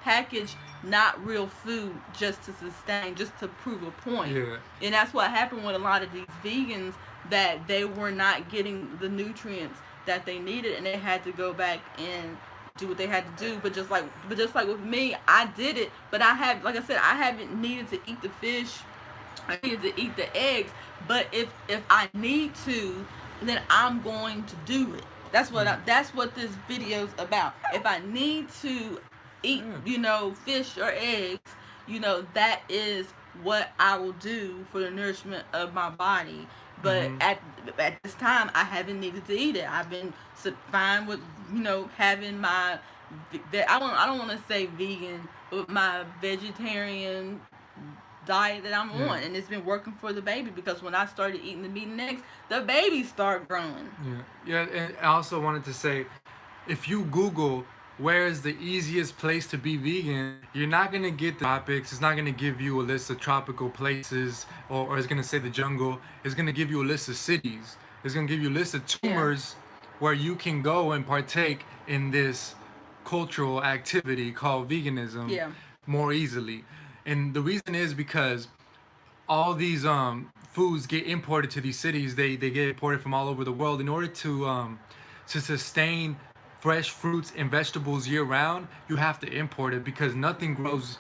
packaged not real food just to sustain, just to prove a point. Yeah. And that's what happened with a lot of these vegans, that they were not getting the nutrients that they needed, and they had to go back and do what they had to do. But just like with me, I did it, but I haven't needed to eat the fish, I needed to eat the eggs. But if I need to, then I'm going to do it. That's what this video's about. If I need to eat, fish or eggs, that is what I will do for the nourishment of my body. But at this time, I haven't needed to eat it. I've been fine with, having my, I don't want to say vegan, but my vegetarian diet that I'm on, and it's been working for the baby, because when I started eating the meat and eggs, the baby started growing. Yeah, and I also wanted to say, if you Google where is the easiest place to be vegan, you're not gonna get the tropics. It's not gonna give you a list of tropical places, or it's gonna say the jungle. It's gonna give you a list of cities. It's gonna give you a list of tumors where you can go and partake in this cultural activity called veganism Yeah. more easily. And the reason is because all these foods get imported to these cities. They get imported from all over the world in order to sustain fresh fruits and vegetables year round. You have to import it because nothing grows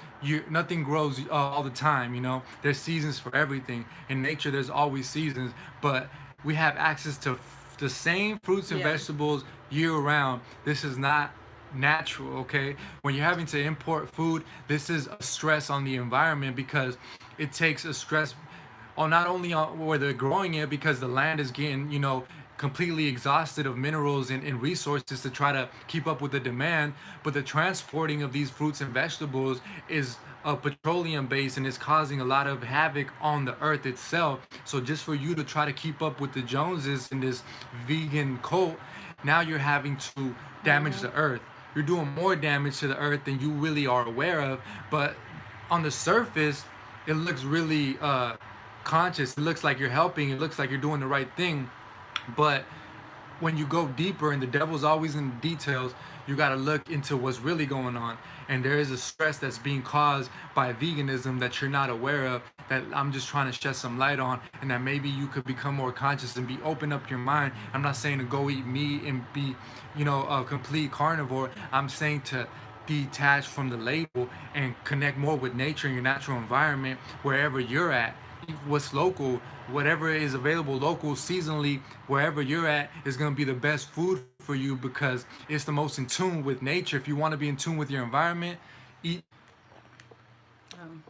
all the time. You know, there's seasons for everything. In nature, there's always seasons, but we have access to the same fruits and Yeah. vegetables year round. This is not natural. Okay, when you're having to import food, this is a stress on the environment because it takes a stress on not only on where they're growing it, because the land is getting, you know, completely exhausted of minerals and resources to try to keep up with the demand, but the transporting of these fruits and vegetables is petroleum based and is causing a lot of havoc on the earth itself. So just for you to try to keep up with the Joneses in this vegan cult, now you're having to damage the earth. You're doing more damage to the earth than you really are aware of. But on the surface, it looks really conscious. It looks like you're helping. It looks like you're doing the right thing. But when you go deeper, and the devil's always in the details, you got to look into what's really going on. And there is a stress that's being caused by veganism that you're not aware of, that I'm just trying to shed some light on, and that maybe you could become more conscious and be open up your mind. I'm not saying to go eat meat and be, you know, a complete carnivore. I'm saying to detach from the label and connect more with nature and your natural environment wherever you're at. What's local, whatever is available local, seasonally, wherever you're at, is going to be the best food for you because it's the most in tune with nature. If you want to be in tune with your environment, eat. Um,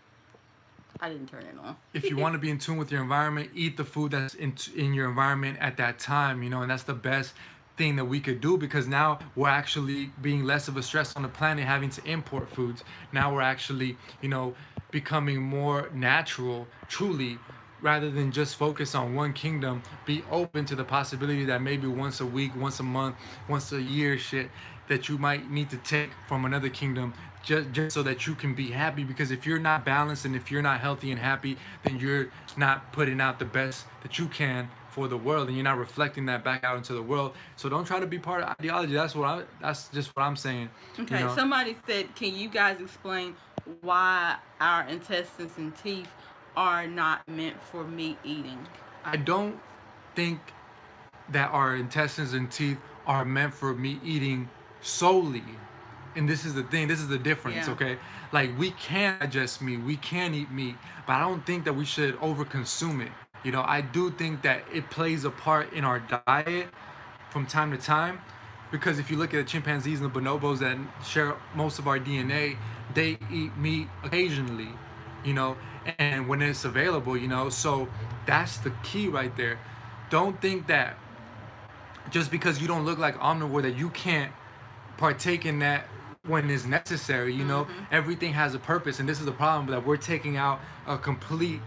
I didn't turn it on. If you want to be in tune with your environment, eat the food that's in your environment at that time, you know, and that's the best thing that we could do, because now we're actually being less of a stress on the planet having to import foods. Now we're actually, you know, becoming more natural, truly, rather than just focus on one kingdom. Be open to the possibility that maybe once a week, once a month, once a year, shit, that you might need to take from another kingdom, just so that you can be happy. Because if you're not balanced and if you're not healthy and happy, then you're not putting out the best that you can for the world, and you're not reflecting that back out into the world. So don't try to be part of ideology. That's just what I'm saying. Okay, You know? somebody said, can you guys explain why our intestines and teeth are not meant for meat eating? I don't think that our intestines and teeth are meant for meat eating solely. And this is the thing, this is the difference, Yeah. okay? Like, we can digest meat, we can eat meat, but I don't think that we should overconsume it. You know, I do think that it plays a part in our diet from time to time, because if you look at the chimpanzees and the bonobos that share most of our DNA, they eat meat occasionally, you know, and when it's available, you know. So that's the key right there. Don't think that just because you don't look like omnivore that you can't partake in that when it's necessary. You know, everything has a purpose, and this is the problem, that we're taking out a complete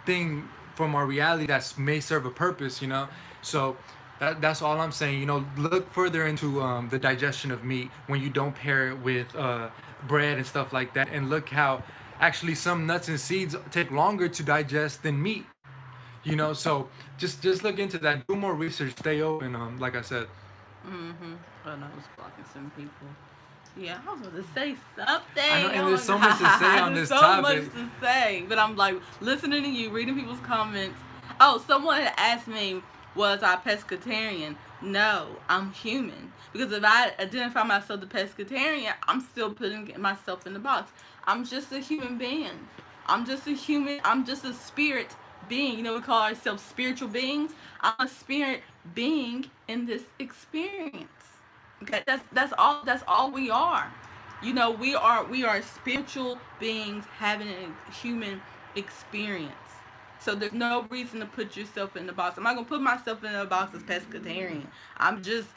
thing from our reality that may serve a purpose. You know, so that's all I'm saying. You know, look further into the digestion of meat when you don't pair it with bread and stuff like that, and look how actually some nuts and seeds take longer to digest than meat. You know, so just look into that. Do more research. Stay open. Like I said. Mm-hmm. Oh no, I was blocking some people. Yeah, I was going to say something. I know, and Oh there's my so much to say God. on There's this so topic. much to say, but I'm like listening to you, reading people's comments. Oh, someone had asked me, was I pescatarian? No, I'm human. Because if I identify myself as pescatarian, I'm still putting myself in the box. I'm just a human being. I'm just a human. I'm just a spirit being. You know, we call ourselves spiritual beings. I'm a spirit being in this experience. Okay, that's all we are. You know, we are spiritual beings having a human experience. So there's no reason to put yourself in the box. I'm not gonna put myself in a box as pescatarian. I'm just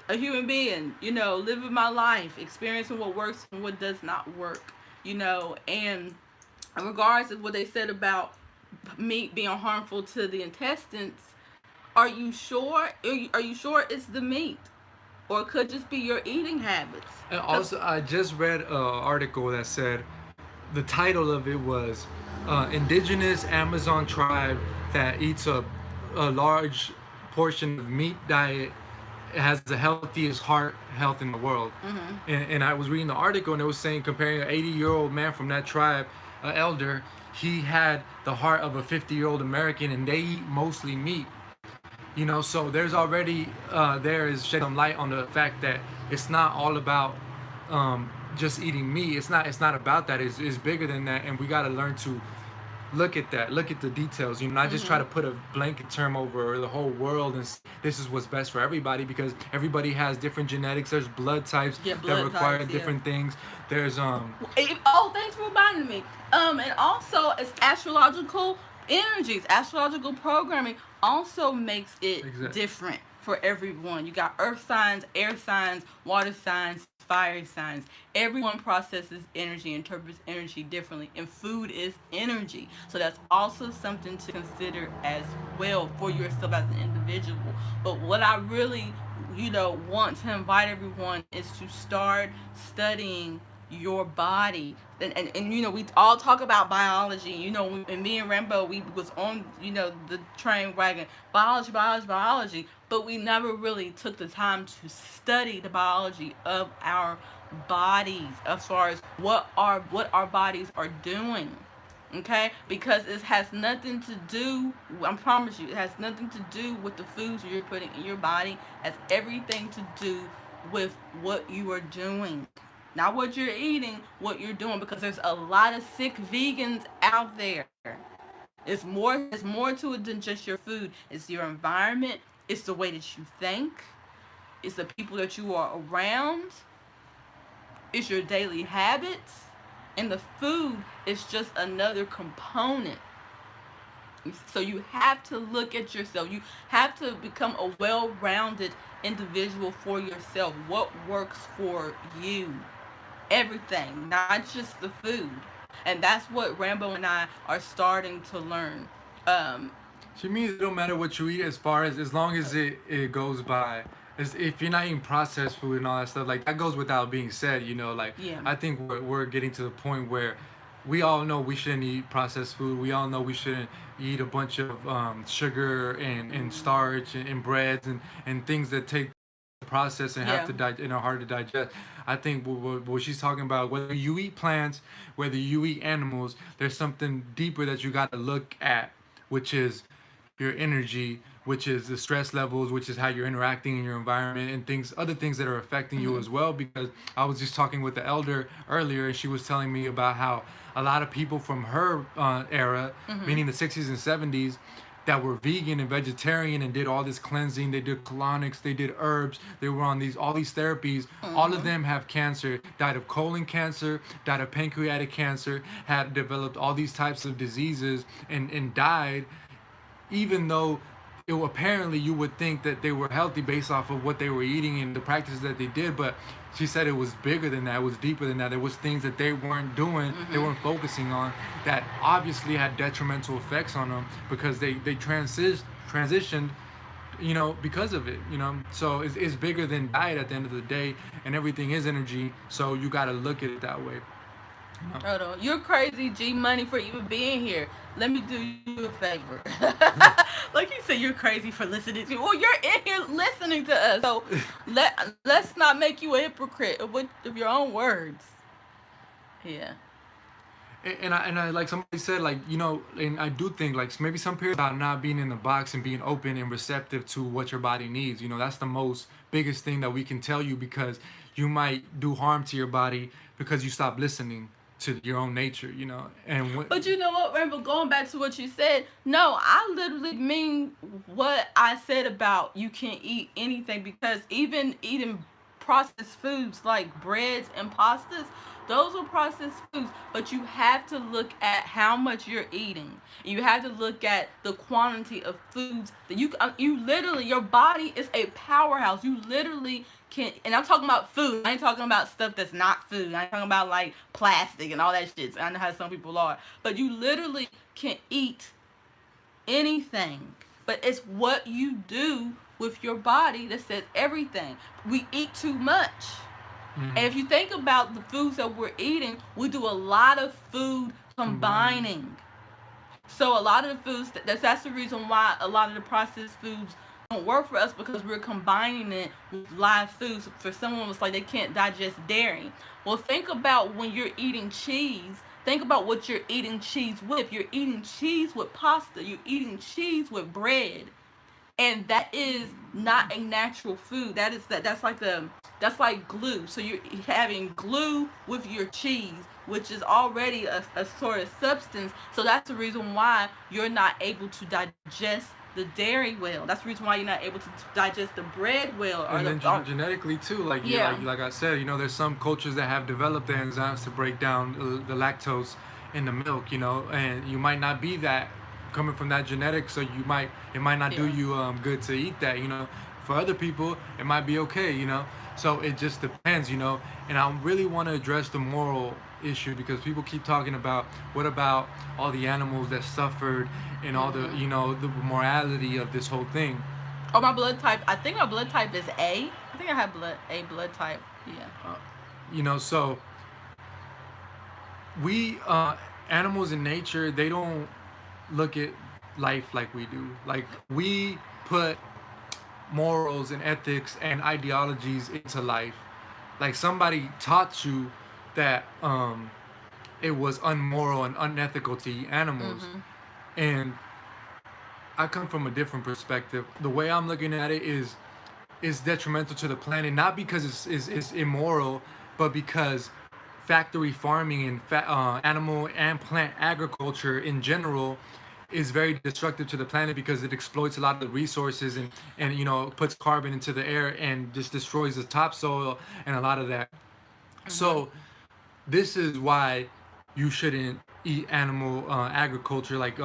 a human being, you know, living my life, experiencing what works and what does not work, you know, and in regards of what they said about meat being harmful to the intestines, are you sure? Are you sure it's the meat? Or it could just be your eating habits. And 'Cause- also, I just read an article that said the title of it was Indigenous Amazon tribe that eats a large portion of meat diet has the healthiest heart health in the world. Mm-hmm. And I was reading the article, and it was saying, comparing an 80-year-old man from that tribe, an elder, he had the heart of a 50-year-old American, and they eat mostly meat. So there's already there is shedding some light on the fact that it's not all about just eating meat. It's not about that. It's bigger than that, and we got to learn to look at that, look at the details, not just try Mm-hmm. to put a blanket term over the whole world and this is what's best for everybody, because everybody has different genetics. There's blood types Yeah, that blood require types. Yeah. different things. There's Oh, thanks for reminding me. And also, it's astrological energies, astrological programming also makes it exactly. different for everyone. You got earth signs, air signs, water signs, fire signs. Everyone processes energy, interprets energy differently, and food is energy. So that's also something to consider as well for yourself as an individual. But what I really, want to invite everyone is to start studying your body. And we all talk about biology. And me and Rambo, we was on the train wagon, biology, biology, biology, but we never really took the time to study the biology of our bodies, as far as what our bodies are doing. Okay, because it has nothing to do, I promise you, it has nothing to do with the foods you're putting in your body. It has everything to do with what you are doing, not what you're eating, what you're doing, because there's a lot of sick vegans out there. It's more to it than just your food. It's your environment, it's the way that you think, it's the people that you are around, it's your daily habits, and the food is just another component. So you have to look at yourself. You have to become a well-rounded individual for yourself. What works for you? Everything, not just the food. And that's what Rambo and I are starting to learn. Um, To me, it don't matter what you eat, as long as it goes by. If you're not eating processed food and all that stuff, like that goes without being said. Like yeah. I think we're getting to the point where we all know we shouldn't eat processed food. We all know we shouldn't eat a bunch of sugar and starch and breads and things that take process and have Yeah. to and are hard to digest. I think what she's talking about, whether you eat plants, whether you eat animals, there's something deeper that you got to look at, which is your energy, which is the stress levels, which is how you're interacting in your environment, and other things that are affecting you Mm-hmm. as well. Because I was just talking with the elder earlier, and she was telling me about how a lot of people from her era, Mm-hmm. meaning the 60s and 70s, that were vegan and vegetarian and did all this cleansing. They did colonics, they did herbs, they were on all these therapies. All of Mm-hmm. them have cancer, died of colon cancer, died of pancreatic cancer, had developed all these types of diseases, and died, even though apparently you would think that they were healthy based off of what they were eating and the practices that they did. But she said it was bigger than that, it was deeper than that. There was things that they weren't doing, they Mm-hmm. weren't focusing on, that obviously had detrimental effects on them, because they transitioned, because of it. So it's bigger than diet at the end of the day, and everything is energy, so you got to look at it that way. Hold on. You're crazy, G Money, for even being here. Let me do you a favor. Like you said, you're crazy for listening to. Well, you're in here listening to us. So let's not make you a hypocrite of your own words. Yeah. And I like somebody said, like, and I do think, like, maybe some periods about not being in the box and being open and receptive to what your body needs. That's the most biggest thing that we can tell you, because you might do harm to your body because you stop listening to your own nature. And But you know what, Rainbow? Going back to what you said, no, I literally mean what I said about you can eat anything, because even eating processed foods like breads and pastas, those are processed foods. But you have to look at how much you're eating. You have to look at the quantity of foods that you literally, your body is a powerhouse. You literally can, and I'm talking about food. I ain't talking about stuff that's not food. I ain't talking about like plastic and all that shit. I know how some people are, but you literally can eat anything. But it's what you do with your body that says everything. We eat too much. And if you think about the foods that we're eating, we do a lot of food combining. combining. So a lot of the foods, that's the reason why a lot of the processed foods don't work for us because we're combining it with live foods. For someone it's like they can't digest dairy. Well, think about when you're eating cheese. Think about what you're eating cheese with. You're eating cheese with pasta. You're eating cheese with bread, and that is not a natural food. That's like glue. So you're having glue with your cheese, which is already a sort of substance. So that's the reason why you're not able to digest the dairy well. That's the reason why you're not able to digest the bread well, or And the then genetically too, like you yeah. like I said, there's some cultures that have developed the enzymes to break down the lactose in the milk, and you might not be that coming from that genetic, so it might not do Yeah. you good to eat that, For other people, it might be okay, So it just depends, And I really want to address the moral issue because people keep talking about what about all the animals that suffered and all the the morality of this whole thing. Oh, my blood type. I think my blood type is A. I think I have blood type. Yeah. So we animals in nature, they don't look at life like we do. Like we put morals and ethics and ideologies into life. Like somebody taught you that it was unmoral and unethical to eat animals. Mm-hmm. And I come from a different perspective. The way I'm looking at it is detrimental to the planet, not because it's immoral, but because factory farming and animal and plant agriculture in general is very destructive to the planet because it exploits a lot of the resources and puts carbon into the air and just destroys the topsoil and a lot of that. Mm-hmm. So this is why you shouldn't eat animal agriculture like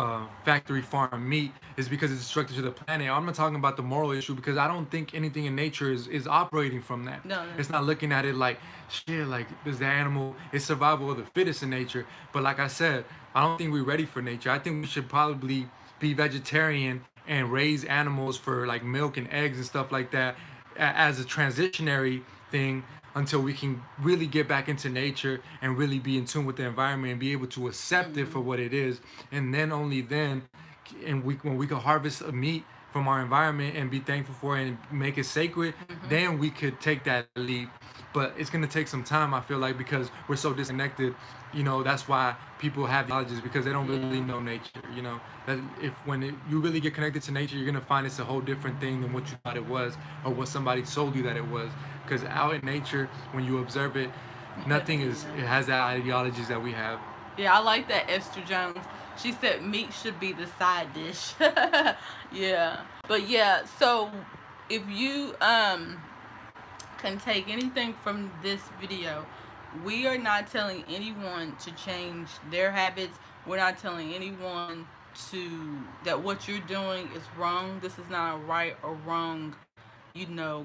factory farm meat, is because it's destructive to the planet. I'm not talking about the moral issue because I don't think anything in nature is operating from that. No, no. It's not looking at it like shit, like is the animal, it's survival of the fittest in nature. But like I said, I don't think we're ready for nature. I think we should probably be vegetarian and raise animals for like milk and eggs and stuff like that as a transitionary thing until we can really get back into nature and really be in tune with the environment and be able to accept it for what it is. And then only then, and when we can harvest a meat from our environment and be thankful for it and make it sacred, then we could take that leap. But it's gonna take some time, I feel like, because we're so disconnected. That's why people have knowledge, because they don't really know nature. That if you really get connected to nature, you're gonna find it's a whole different thing than what you thought it was or what somebody told you that it was. Because out in nature, when you observe it, it has that ideologies that we have. Yeah, I like that, Esther Jones. She said meat should be the side dish. Yeah. But yeah, so if you can take anything from this video, we are not telling anyone to change their habits. We're not telling anyone that what you're doing is wrong. This is not a right or wrong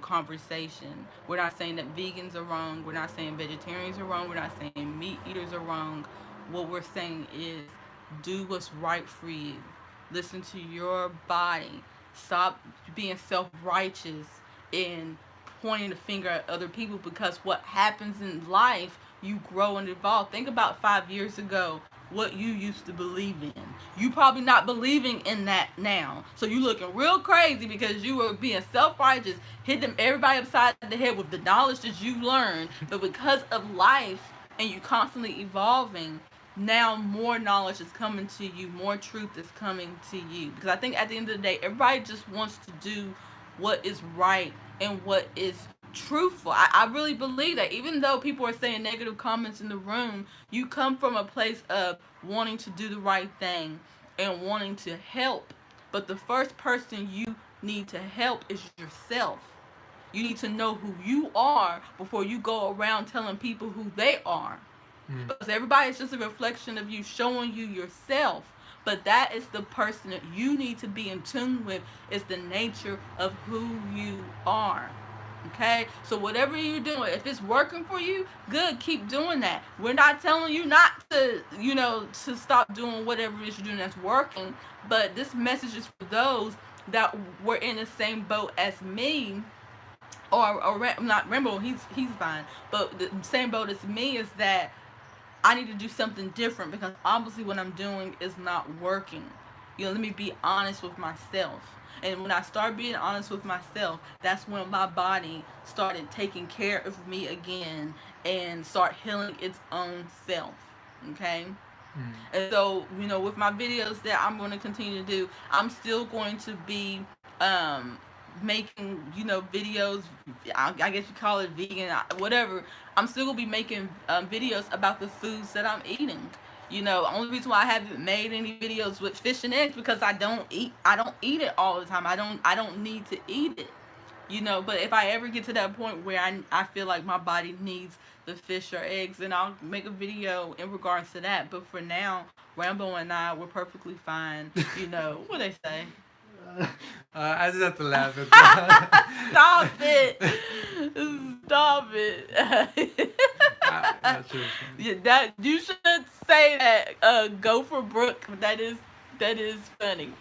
conversation. We're not saying that vegans are wrong. We're not saying vegetarians are wrong. We're not saying meat eaters are wrong. What we're saying is do what's right for you. Listen to your body. Stop being self-righteous and pointing the finger at other people, because what happens in life, you grow and evolve. Think about 5 years ago what you used to believe in. You probably not believing in that now. So you looking real crazy because you were being self-righteous, hitting everybody upside the head with the knowledge that you learned. But because of life and you constantly evolving, now more knowledge is coming to you, more truth is coming to you. Because I think at the end of the day, everybody just wants to do what is right and what is truthful. I really believe that even though people are saying negative comments in the room, you come from a place of wanting to do the right thing and wanting to help. But the first person you need to help is yourself. You need to know who you are before you go around telling people who they are. Because everybody is just a reflection of you, showing you yourself. But that is the person that you need to be in tune with, is the nature of who you are. Okay? So whatever you're doing, if it's working for you, good, keep doing that. We're not telling you not to, to stop doing whatever it is you're doing that's working. But this message is for those that were in the same boat as me. Or not Rambo, he's fine. But the same boat as me is that I need to do something different, because obviously what I'm doing is not working. Let me be honest with myself. And when I started being honest with myself, that's when my body started taking care of me again and start healing its own self. Okay? Mm. And so, with my videos that I'm going to continue to do, I'm still going to be um, making, videos. I guess you call it vegan, whatever. I'm still going to be making videos about the foods that I'm eating. Only reason why I haven't made any videos with fish and eggs because I don't eat it all the time. I don't need to eat it. But if I ever get to that point where I feel like my body needs the fish or eggs, then I'll make a video in regards to that. But for now, Rambo and I, we're perfectly fine. What they say? I just have to laugh at that. Stop it! Stop it! That's just funny. Yeah, that you should say that. Gopher Brook. That is funny.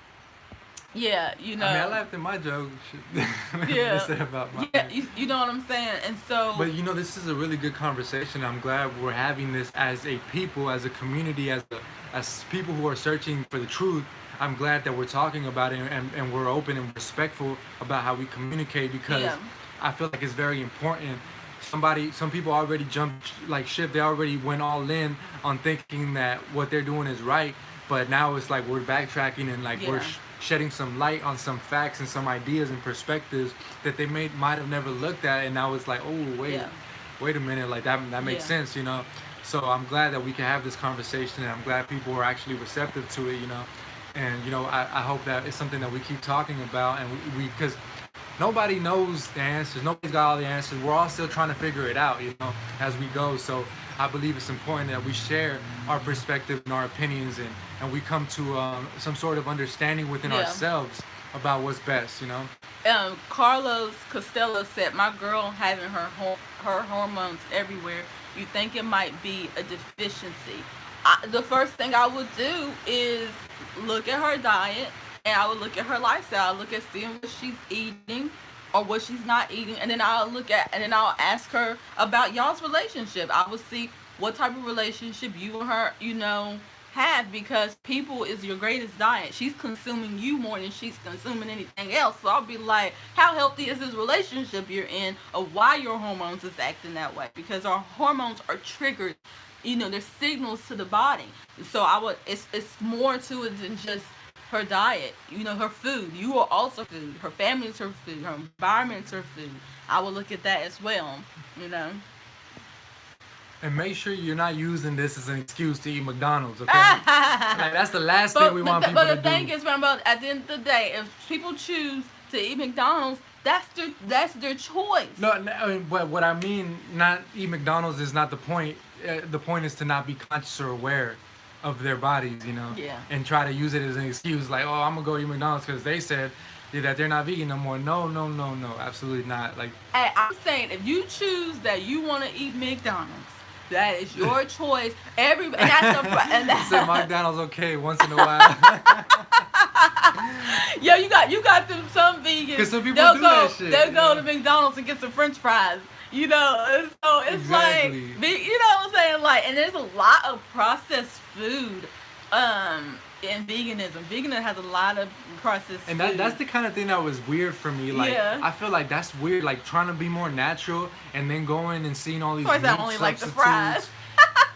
Yeah, I mean, I laughed at my joke. They Yeah, said about my. yeah. You know what I'm saying? And so, But this is a really good conversation. I'm glad we're having this as a people, as a community, as people who are searching for the truth. I'm glad that we're talking about it and we're open and respectful about how we communicate because yeah, I feel like it's very important. Some people already jumped like ship. They already went all in on thinking that what they're doing is right. But now it's like we're backtracking and like we're yeah, shedding some light on some facts and some ideas and perspectives that they might have never looked at. And now it's like, oh yeah, wait a minute, like that makes yeah, sense. So I'm glad that we can have this conversation, and I'm glad people are actually receptive to it. And I hope that it's something that we keep talking about, and we because nobody knows the answers, nobody's got all the answers. We're all still trying to figure it out, as we go. So I believe it's important that we share our perspective and our opinions, and we come to some sort of understanding within yeah. ourselves about what's best. Carlos Costello said, "My girl having her hormones everywhere. You think it might be a deficiency?" The first thing I would do is look at her diet, and I would look at her lifestyle. I look at seeing what she's eating or what she's not eating, and then I'll ask her about y'all's relationship. I would see what type of relationship you and her, have, because people is your greatest diet. She's consuming you more than she's consuming anything else. So I'll be like, how healthy is this relationship you're in, or why your hormones is acting that way? Because our hormones are triggered. They're signals to the body. So it's more to it than just her diet. Her food. You are also food. Her family's her food. Her environment's her food. I will look at that as well. And make sure you're not using this as an excuse to eat McDonald's, okay? Like, that's the last thing we want people to do. But the thing is, remember, at the end of the day, if people choose to eat McDonald's, that's their choice. No, I mean, but what I mean, not eat McDonald's is not the point. The point is to not be conscious or aware of their bodies, Yeah. and try to use it as an excuse, like, oh, I'm gonna go eat McDonald's because they said that they're not vegan no more. No, absolutely not. Like, hey, I'm saying, if you choose that you want to eat McDonald's, that is your choice. And that's say McDonald's okay once in a while. Yo, you got them some vegans. Because some people do that shit. They'll go to McDonald's and get some French fries. And so it's Exactly. like, what I'm saying? Like, and there's a lot of processed food in veganism. Veganism has a lot of processed And food. that's the kind of thing that was weird for me. Like, Yeah. I feel like that's weird. Like, trying to be more natural and then going and seeing all these Of course, I meat only like the substitutes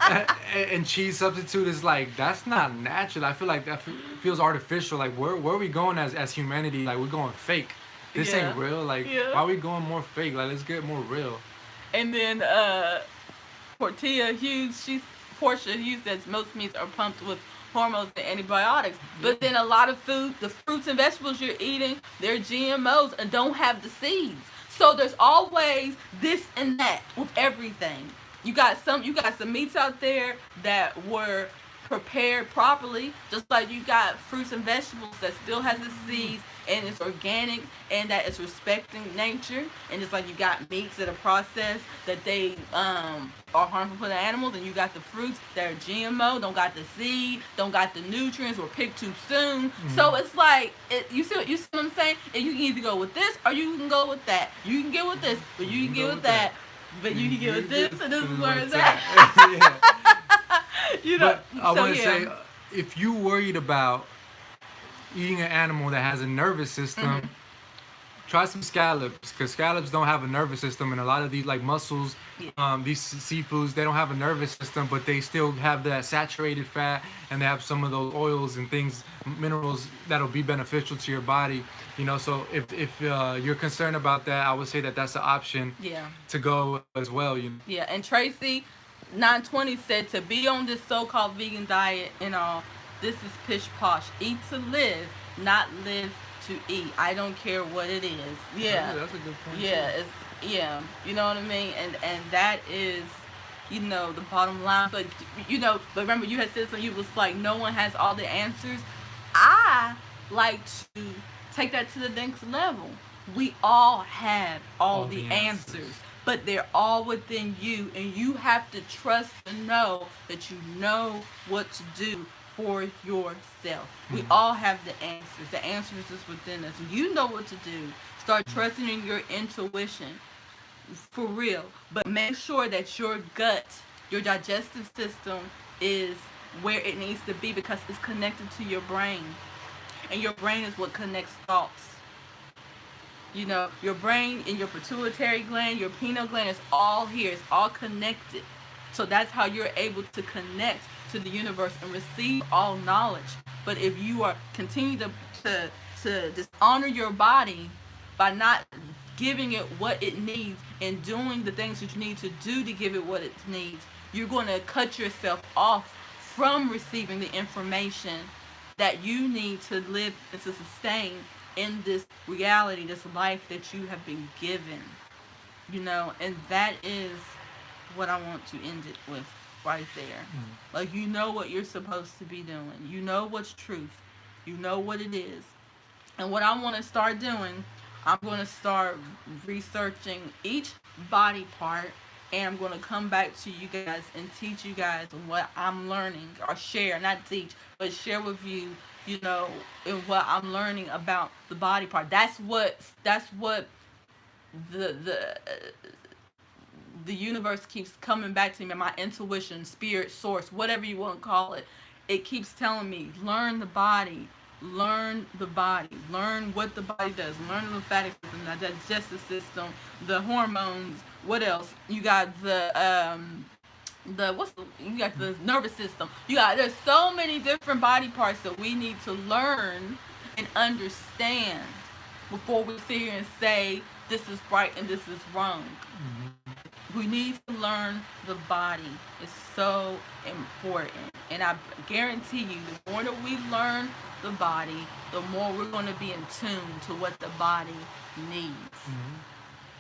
fries. and cheese substitute is like, that's not natural. I feel like that feels artificial. Like, where are we going as humanity? Like, we're going fake. This Yeah. ain't real. Like, Yeah. why are we going more fake? Like, let's get more real. And then Portia Hughes says most meats are pumped with hormones and antibiotics. But then a lot of food, the fruits and vegetables you're eating, they're GMOs and don't have the seeds. So there's always this and that with everything. You got some meats out there that were prepared properly, just like you got fruits and vegetables that still has the seeds and it's organic and that it's respecting nature, and just like you got meats that are processed that they are harmful for the animals, and you got the fruits that are GMO, don't got the seed, don't got the nutrients, were picked too soon. So it's like, you see what I'm saying? And you can either go with this or you can go with that. You can get with this, but you can get with that. But you can get with this, and this is where it's at. But I want to say, if you worried about eating an animal that has a nervous system, try some scallops, because scallops don't have a nervous system, and a lot of these like mussels, Yeah. these seafoods, they don't have a nervous system, but they still have that saturated fat, and they have some of those oils and things, minerals that'll be beneficial to your body. So if you're concerned about that, I would say that that's an option Yeah. to go as well. Yeah. And Tracy 920 said to be on this so-called vegan diet and all, this is pish posh. Eat to live, not live to eat. I don't care what it is. Yeah. That's a good point. Yeah. It's, yeah. You know what I mean? And that is, the bottom line. But but remember you had said something. You was like, no one has all the answers. I like to take that to the next level. We all have all the answers, but they're all within you, and you have to trust and know that you know what to do for yourself. We all have the answers. The answers is within us. You know what to do. Start trusting in your intuition. For real. But make sure that your gut, your digestive system is where it needs to be, because it's connected to your brain. And your brain is what connects thoughts. Your brain and your pituitary gland, your pineal gland is all here. It's all connected. So that's how you're able to connect to the universe and receive all knowledge. But if you are continue to dishonor your body by not giving it what it needs and doing the things that you need to do to give it what it needs, you're going to cut yourself off from receiving the information that you need to live and to sustain in this reality, this life that you have been given. And that is what I want to end it with right there. Like, what you're supposed to be doing. You know what's truth. You know what it is. And what I want to start doing, I'm going to start researching each body part, and I'm going to come back to you guys and teach you guys what I'm learning, or share, not teach, but share with you, and what I'm learning about the body part. That's what the universe keeps coming back to me. My intuition, spirit, source, whatever you want to call it, it keeps telling me, learn the body. Learn the body. Learn what the body does. Learn the lymphatic system, the digestive system, the hormones. What else? You got you got the nervous system. There's so many different body parts that we need to learn and understand before we sit here and say this is right and this is wrong. We need to learn the body. It's so important. And I guarantee you, the more that we learn the body, the more we're going to be in tune to what the body needs.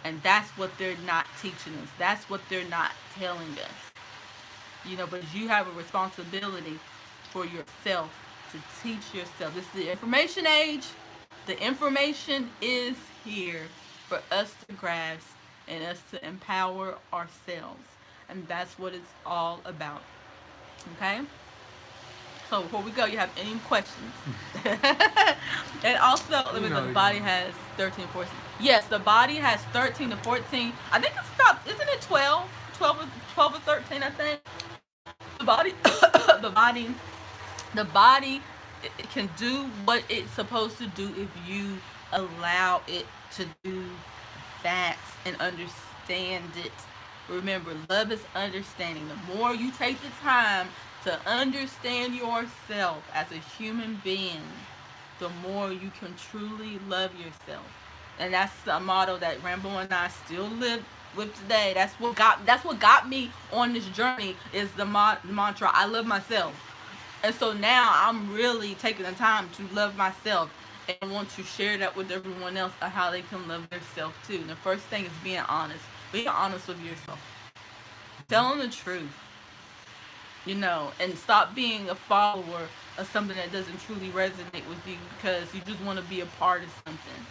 And that's what they're not teaching us. That's what they're not telling us. But you have a responsibility for yourself to teach yourself. This is the information age. The information is here for us to grasp and us to empower ourselves. And that's what it's all about. Okay? So before we go, you have any questions? And also, the body has 13 to 14. Yes, the body has 13 to 14. I think it's about, isn't it 12? 12 or 13, I think. The body, the body it can do what it's supposed to do if you allow it to do that and understand it. Remember, love is understanding. The more you take the time to understand yourself as a human being, the more you can truly love yourself. And that's a motto that Rambo and I still live with today. That's what got me on this journey, is the mantra, I love myself. And so now I'm really taking the time to love myself and want to share that with everyone else on how they can love themselves too. And the first thing is being honest. Being honest with yourself. Telling the truth. And stop being a follower of something that doesn't truly resonate with you because you just want to be a part of something.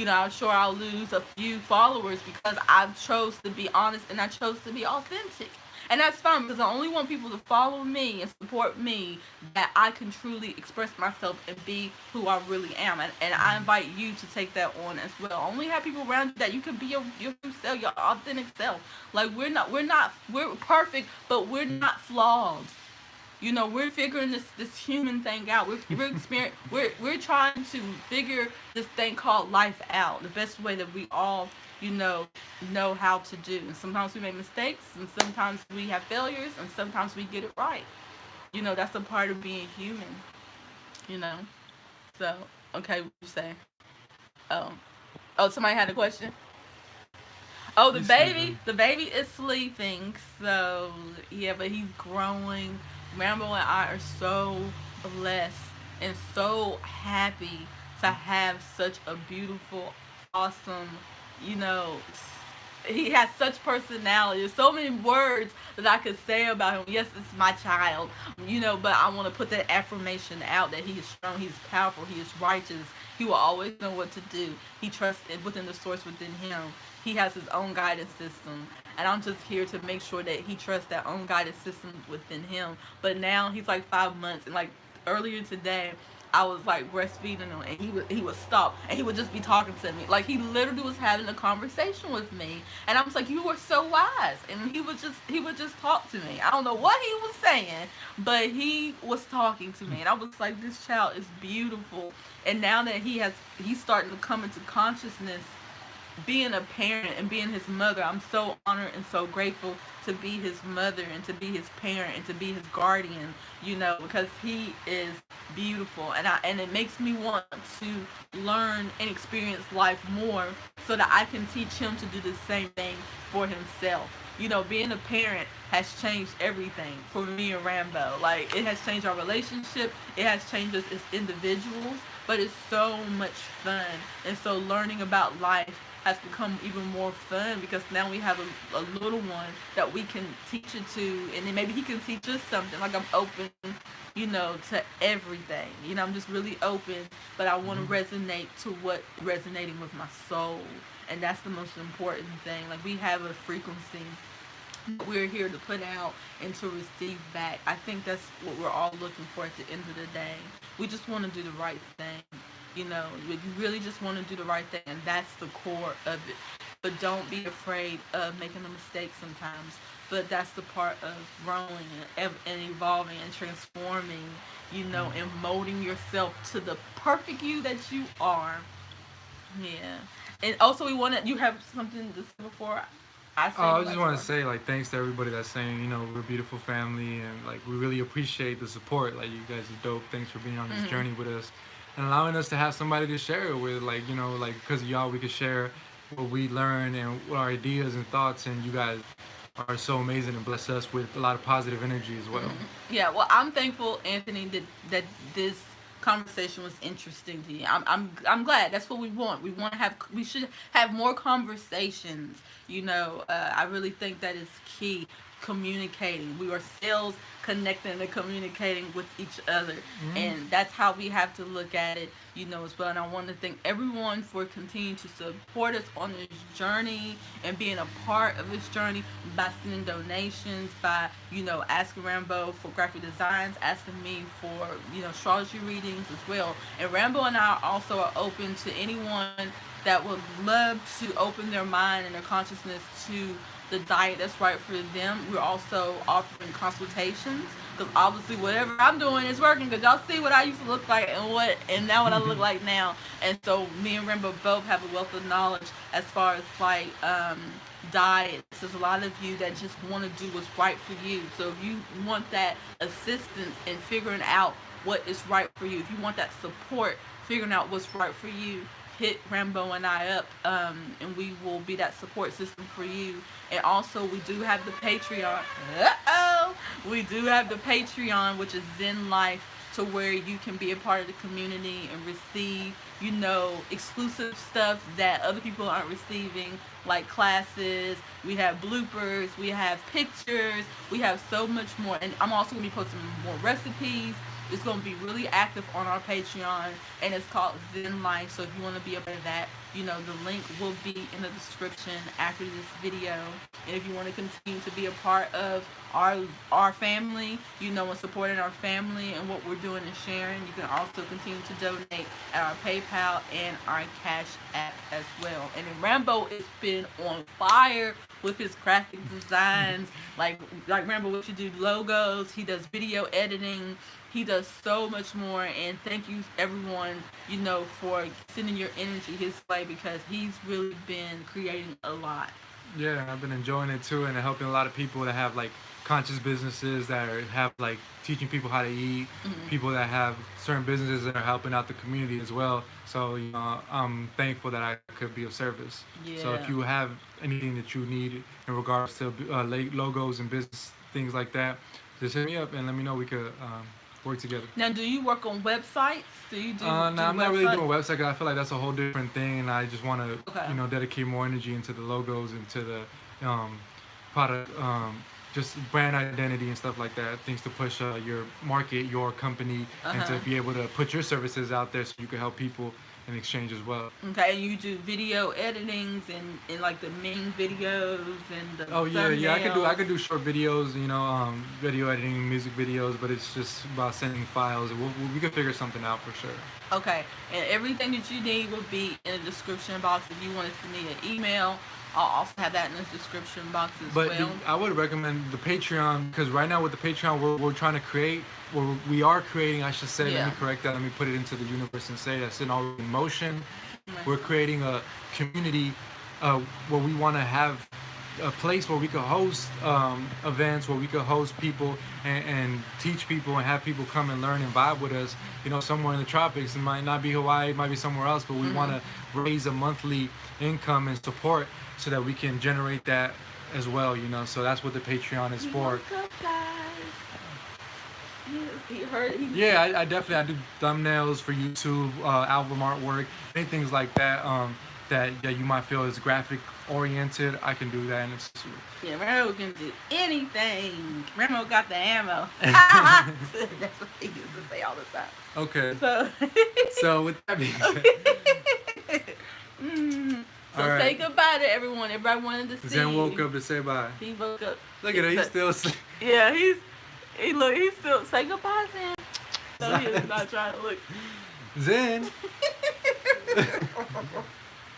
I'm sure I'll lose a few followers because I chose to be honest and I chose to be authentic. And that's fine, because I only want people to follow me and support me that I can truly express myself and be who I really am. And I invite you to take that on as well. Only have people around you that you can be your true self, your authentic self. Like, we're perfect, but we're not flawed. We're figuring this human thing out. We're trying to figure this thing called life out the best way that we all you know how to do. And sometimes we make mistakes, and sometimes we have failures, and sometimes we get it right. That's a part of being human. You know. So okay, what you say? Oh, somebody had a question. Oh, the He's baby. sleeping. The baby is sleeping. So yeah, but he's growing. Rambo and I are so blessed and so happy to have such a beautiful, awesome, you know, he has such personality. There's so many words that I could say about him. Yes, it's my child, but I want to put that affirmation out that he is strong, he's powerful, he is righteous. He will always know what to do. He trusts within the source within him. He has his own guidance system. And I'm just here to make sure that he trusts that own guidance system within him. But now he's like 5 months, and like earlier today, I was like breastfeeding him, and he would stop, and he would just be talking to me. Like he literally was having a conversation with me, and I was like, "You were so wise," and he would just talk to me. I don't know what he was saying, but he was talking to me, and I was like, "This child is beautiful." And now that he's starting to come into consciousness, being a parent and being his mother, I'm so honored and so grateful to be his mother and to be his parent and to be his guardian, because he is beautiful, and it makes me want to learn and experience life more so that I can teach him to do the same thing for himself. Being a parent has changed everything for me and Rambo. Like, it has changed our relationship, it has changed us as individuals, but it's so much fun. And so learning about life has become even more fun because now we have a little one that we can teach it to, and then maybe he can teach us something. Like, I'm open, to everything. I'm just really open, but I want to resonate to what resonating with my soul, and that's the most important thing. Like, we have a frequency we're here to put out and to receive back. I think that's what we're all looking for at the end of the day. We just want to do the right thing. You really just want to do the right thing, and that's the core of it. But don't be afraid of making a mistake sometimes. But that's the part of growing and evolving and transforming, and molding yourself to the perfect you that you are. Yeah. And also, you have something to say before I say I the just last want to word? say like thanks to everybody that's saying we're a beautiful family, and like we really appreciate the support. Like, you guys are dope. Thanks for being on this Mm-hmm. journey with us and allowing us to have somebody to share it with. Like, like because of y'all we could share what we learn and what our ideas and thoughts, and you guys are so amazing and bless us with a lot of positive energy as well. Yeah, well, I'm thankful, Anthony, that this conversation was interesting to you. I'm glad. That's what we want. We should have more conversations. I really think that is key. Communicating. We are still connecting and communicating with each other, Mm-hmm. and that's how we have to look at it. As well. And I want to thank everyone for continuing to support us on this journey and being a part of this journey by sending donations, by, asking Rambo for graphic designs, asking me for, astrology readings as well. And Rambo and I also are open to anyone that would love to open their mind and their consciousness to the diet that's right for them. We're also offering consultations because obviously whatever I'm doing is working. Because y'all see what I used to look like and now what I look like now. And so me and Rambo both have a wealth of knowledge as far as like diets. There's a lot of you that just want to do what's right for you. So if you want that assistance in figuring out what is right for you, if you want that support figuring out what's right for you, hit Rambo and I up, and we will be that support system for you. And also, we do have the Patreon. We do have the Patreon, which is Zen Life, to where you can be a part of the community and receive, exclusive stuff that other people aren't receiving, like classes. We have bloopers. We have pictures. We have so much more. And I'm also going to be posting more recipes. It's going to be really active on our Patreon, and it's called Zen Life. So if you want to be a part of that, the link will be in the description after this video. And if you want to continue to be a part of our family, and supporting our family and what we're doing and sharing, you can also continue to donate at our PayPal and our Cash App as well. And then Rambo has been on fire with his graphic designs. like Rambo, what you do logos, he does video editing, he does so much more. And thank you everyone, for sending your energy his way, because he's really been creating a lot. Yeah, I've been enjoying it too, and helping a lot of people that have like conscious businesses that have like teaching people how to eat. People that have certain businesses that are helping out the community as well. So I'm thankful that I could be of service. Yeah. So if you have anything that you need in regards to logos and business things like that, just hit me up and let me know. We could work together. Now, do you work on websites? Do you do? No, I'm not really doing website, because I feel like that's a whole different thing, and I just want to, dedicate more energy into the logos, into the product, just brand identity and stuff like that. Things to push your market, your company, and to be able to put your services out there so you can help people in exchange as well. Okay, and you do video editings and like the main videos and the thumbnails. I could do short videos, video editing, music videos, but it's just about sending files. We could figure something out for sure. Okay, and everything that you need will be in the description box. If you want to send me an email, I'll also have that in the description box as well. But I would recommend the Patreon, because right now with the Patreon, we're trying to create, we are creating, I should say, let me correct that, let me put it into the universe and say that's in all in motion. Right. We're creating a community where we want to have a place where we could host events, where we could host people and teach people and have people come and learn and vibe with us, somewhere in the tropics. It might not be Hawaii, it might be somewhere else, but we want to raise a monthly income and support so that we can generate that as well, so that's what the Patreon is for. Woke up, guys. He heard it. Yeah, I definitely do thumbnails for YouTube, album artwork, anything like that that you might feel is graphic oriented. I can do that, and it's Ramo can do anything. Ramo got the ammo. That's what he used to say all the time. Okay. So with that being said. So say goodbye to everyone. Everybody wanted to see. Zen woke up to say bye. He woke up. Look at him. He's still asleep. Yeah, he's still say goodbye, Zen. No, he's not trying to look. Zen.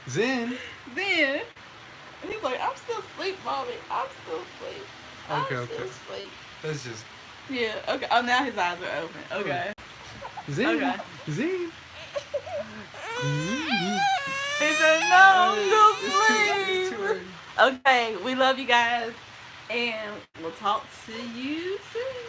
Zen. He's like, I'm still asleep, mommy. I'm still asleep. Okay. Still asleep. Let's just. Yeah. Okay. Oh, now his eyes are open. Okay. Zen. Okay. Zen. He said, no, it's too early. Okay, we love you guys, and we'll talk to you soon.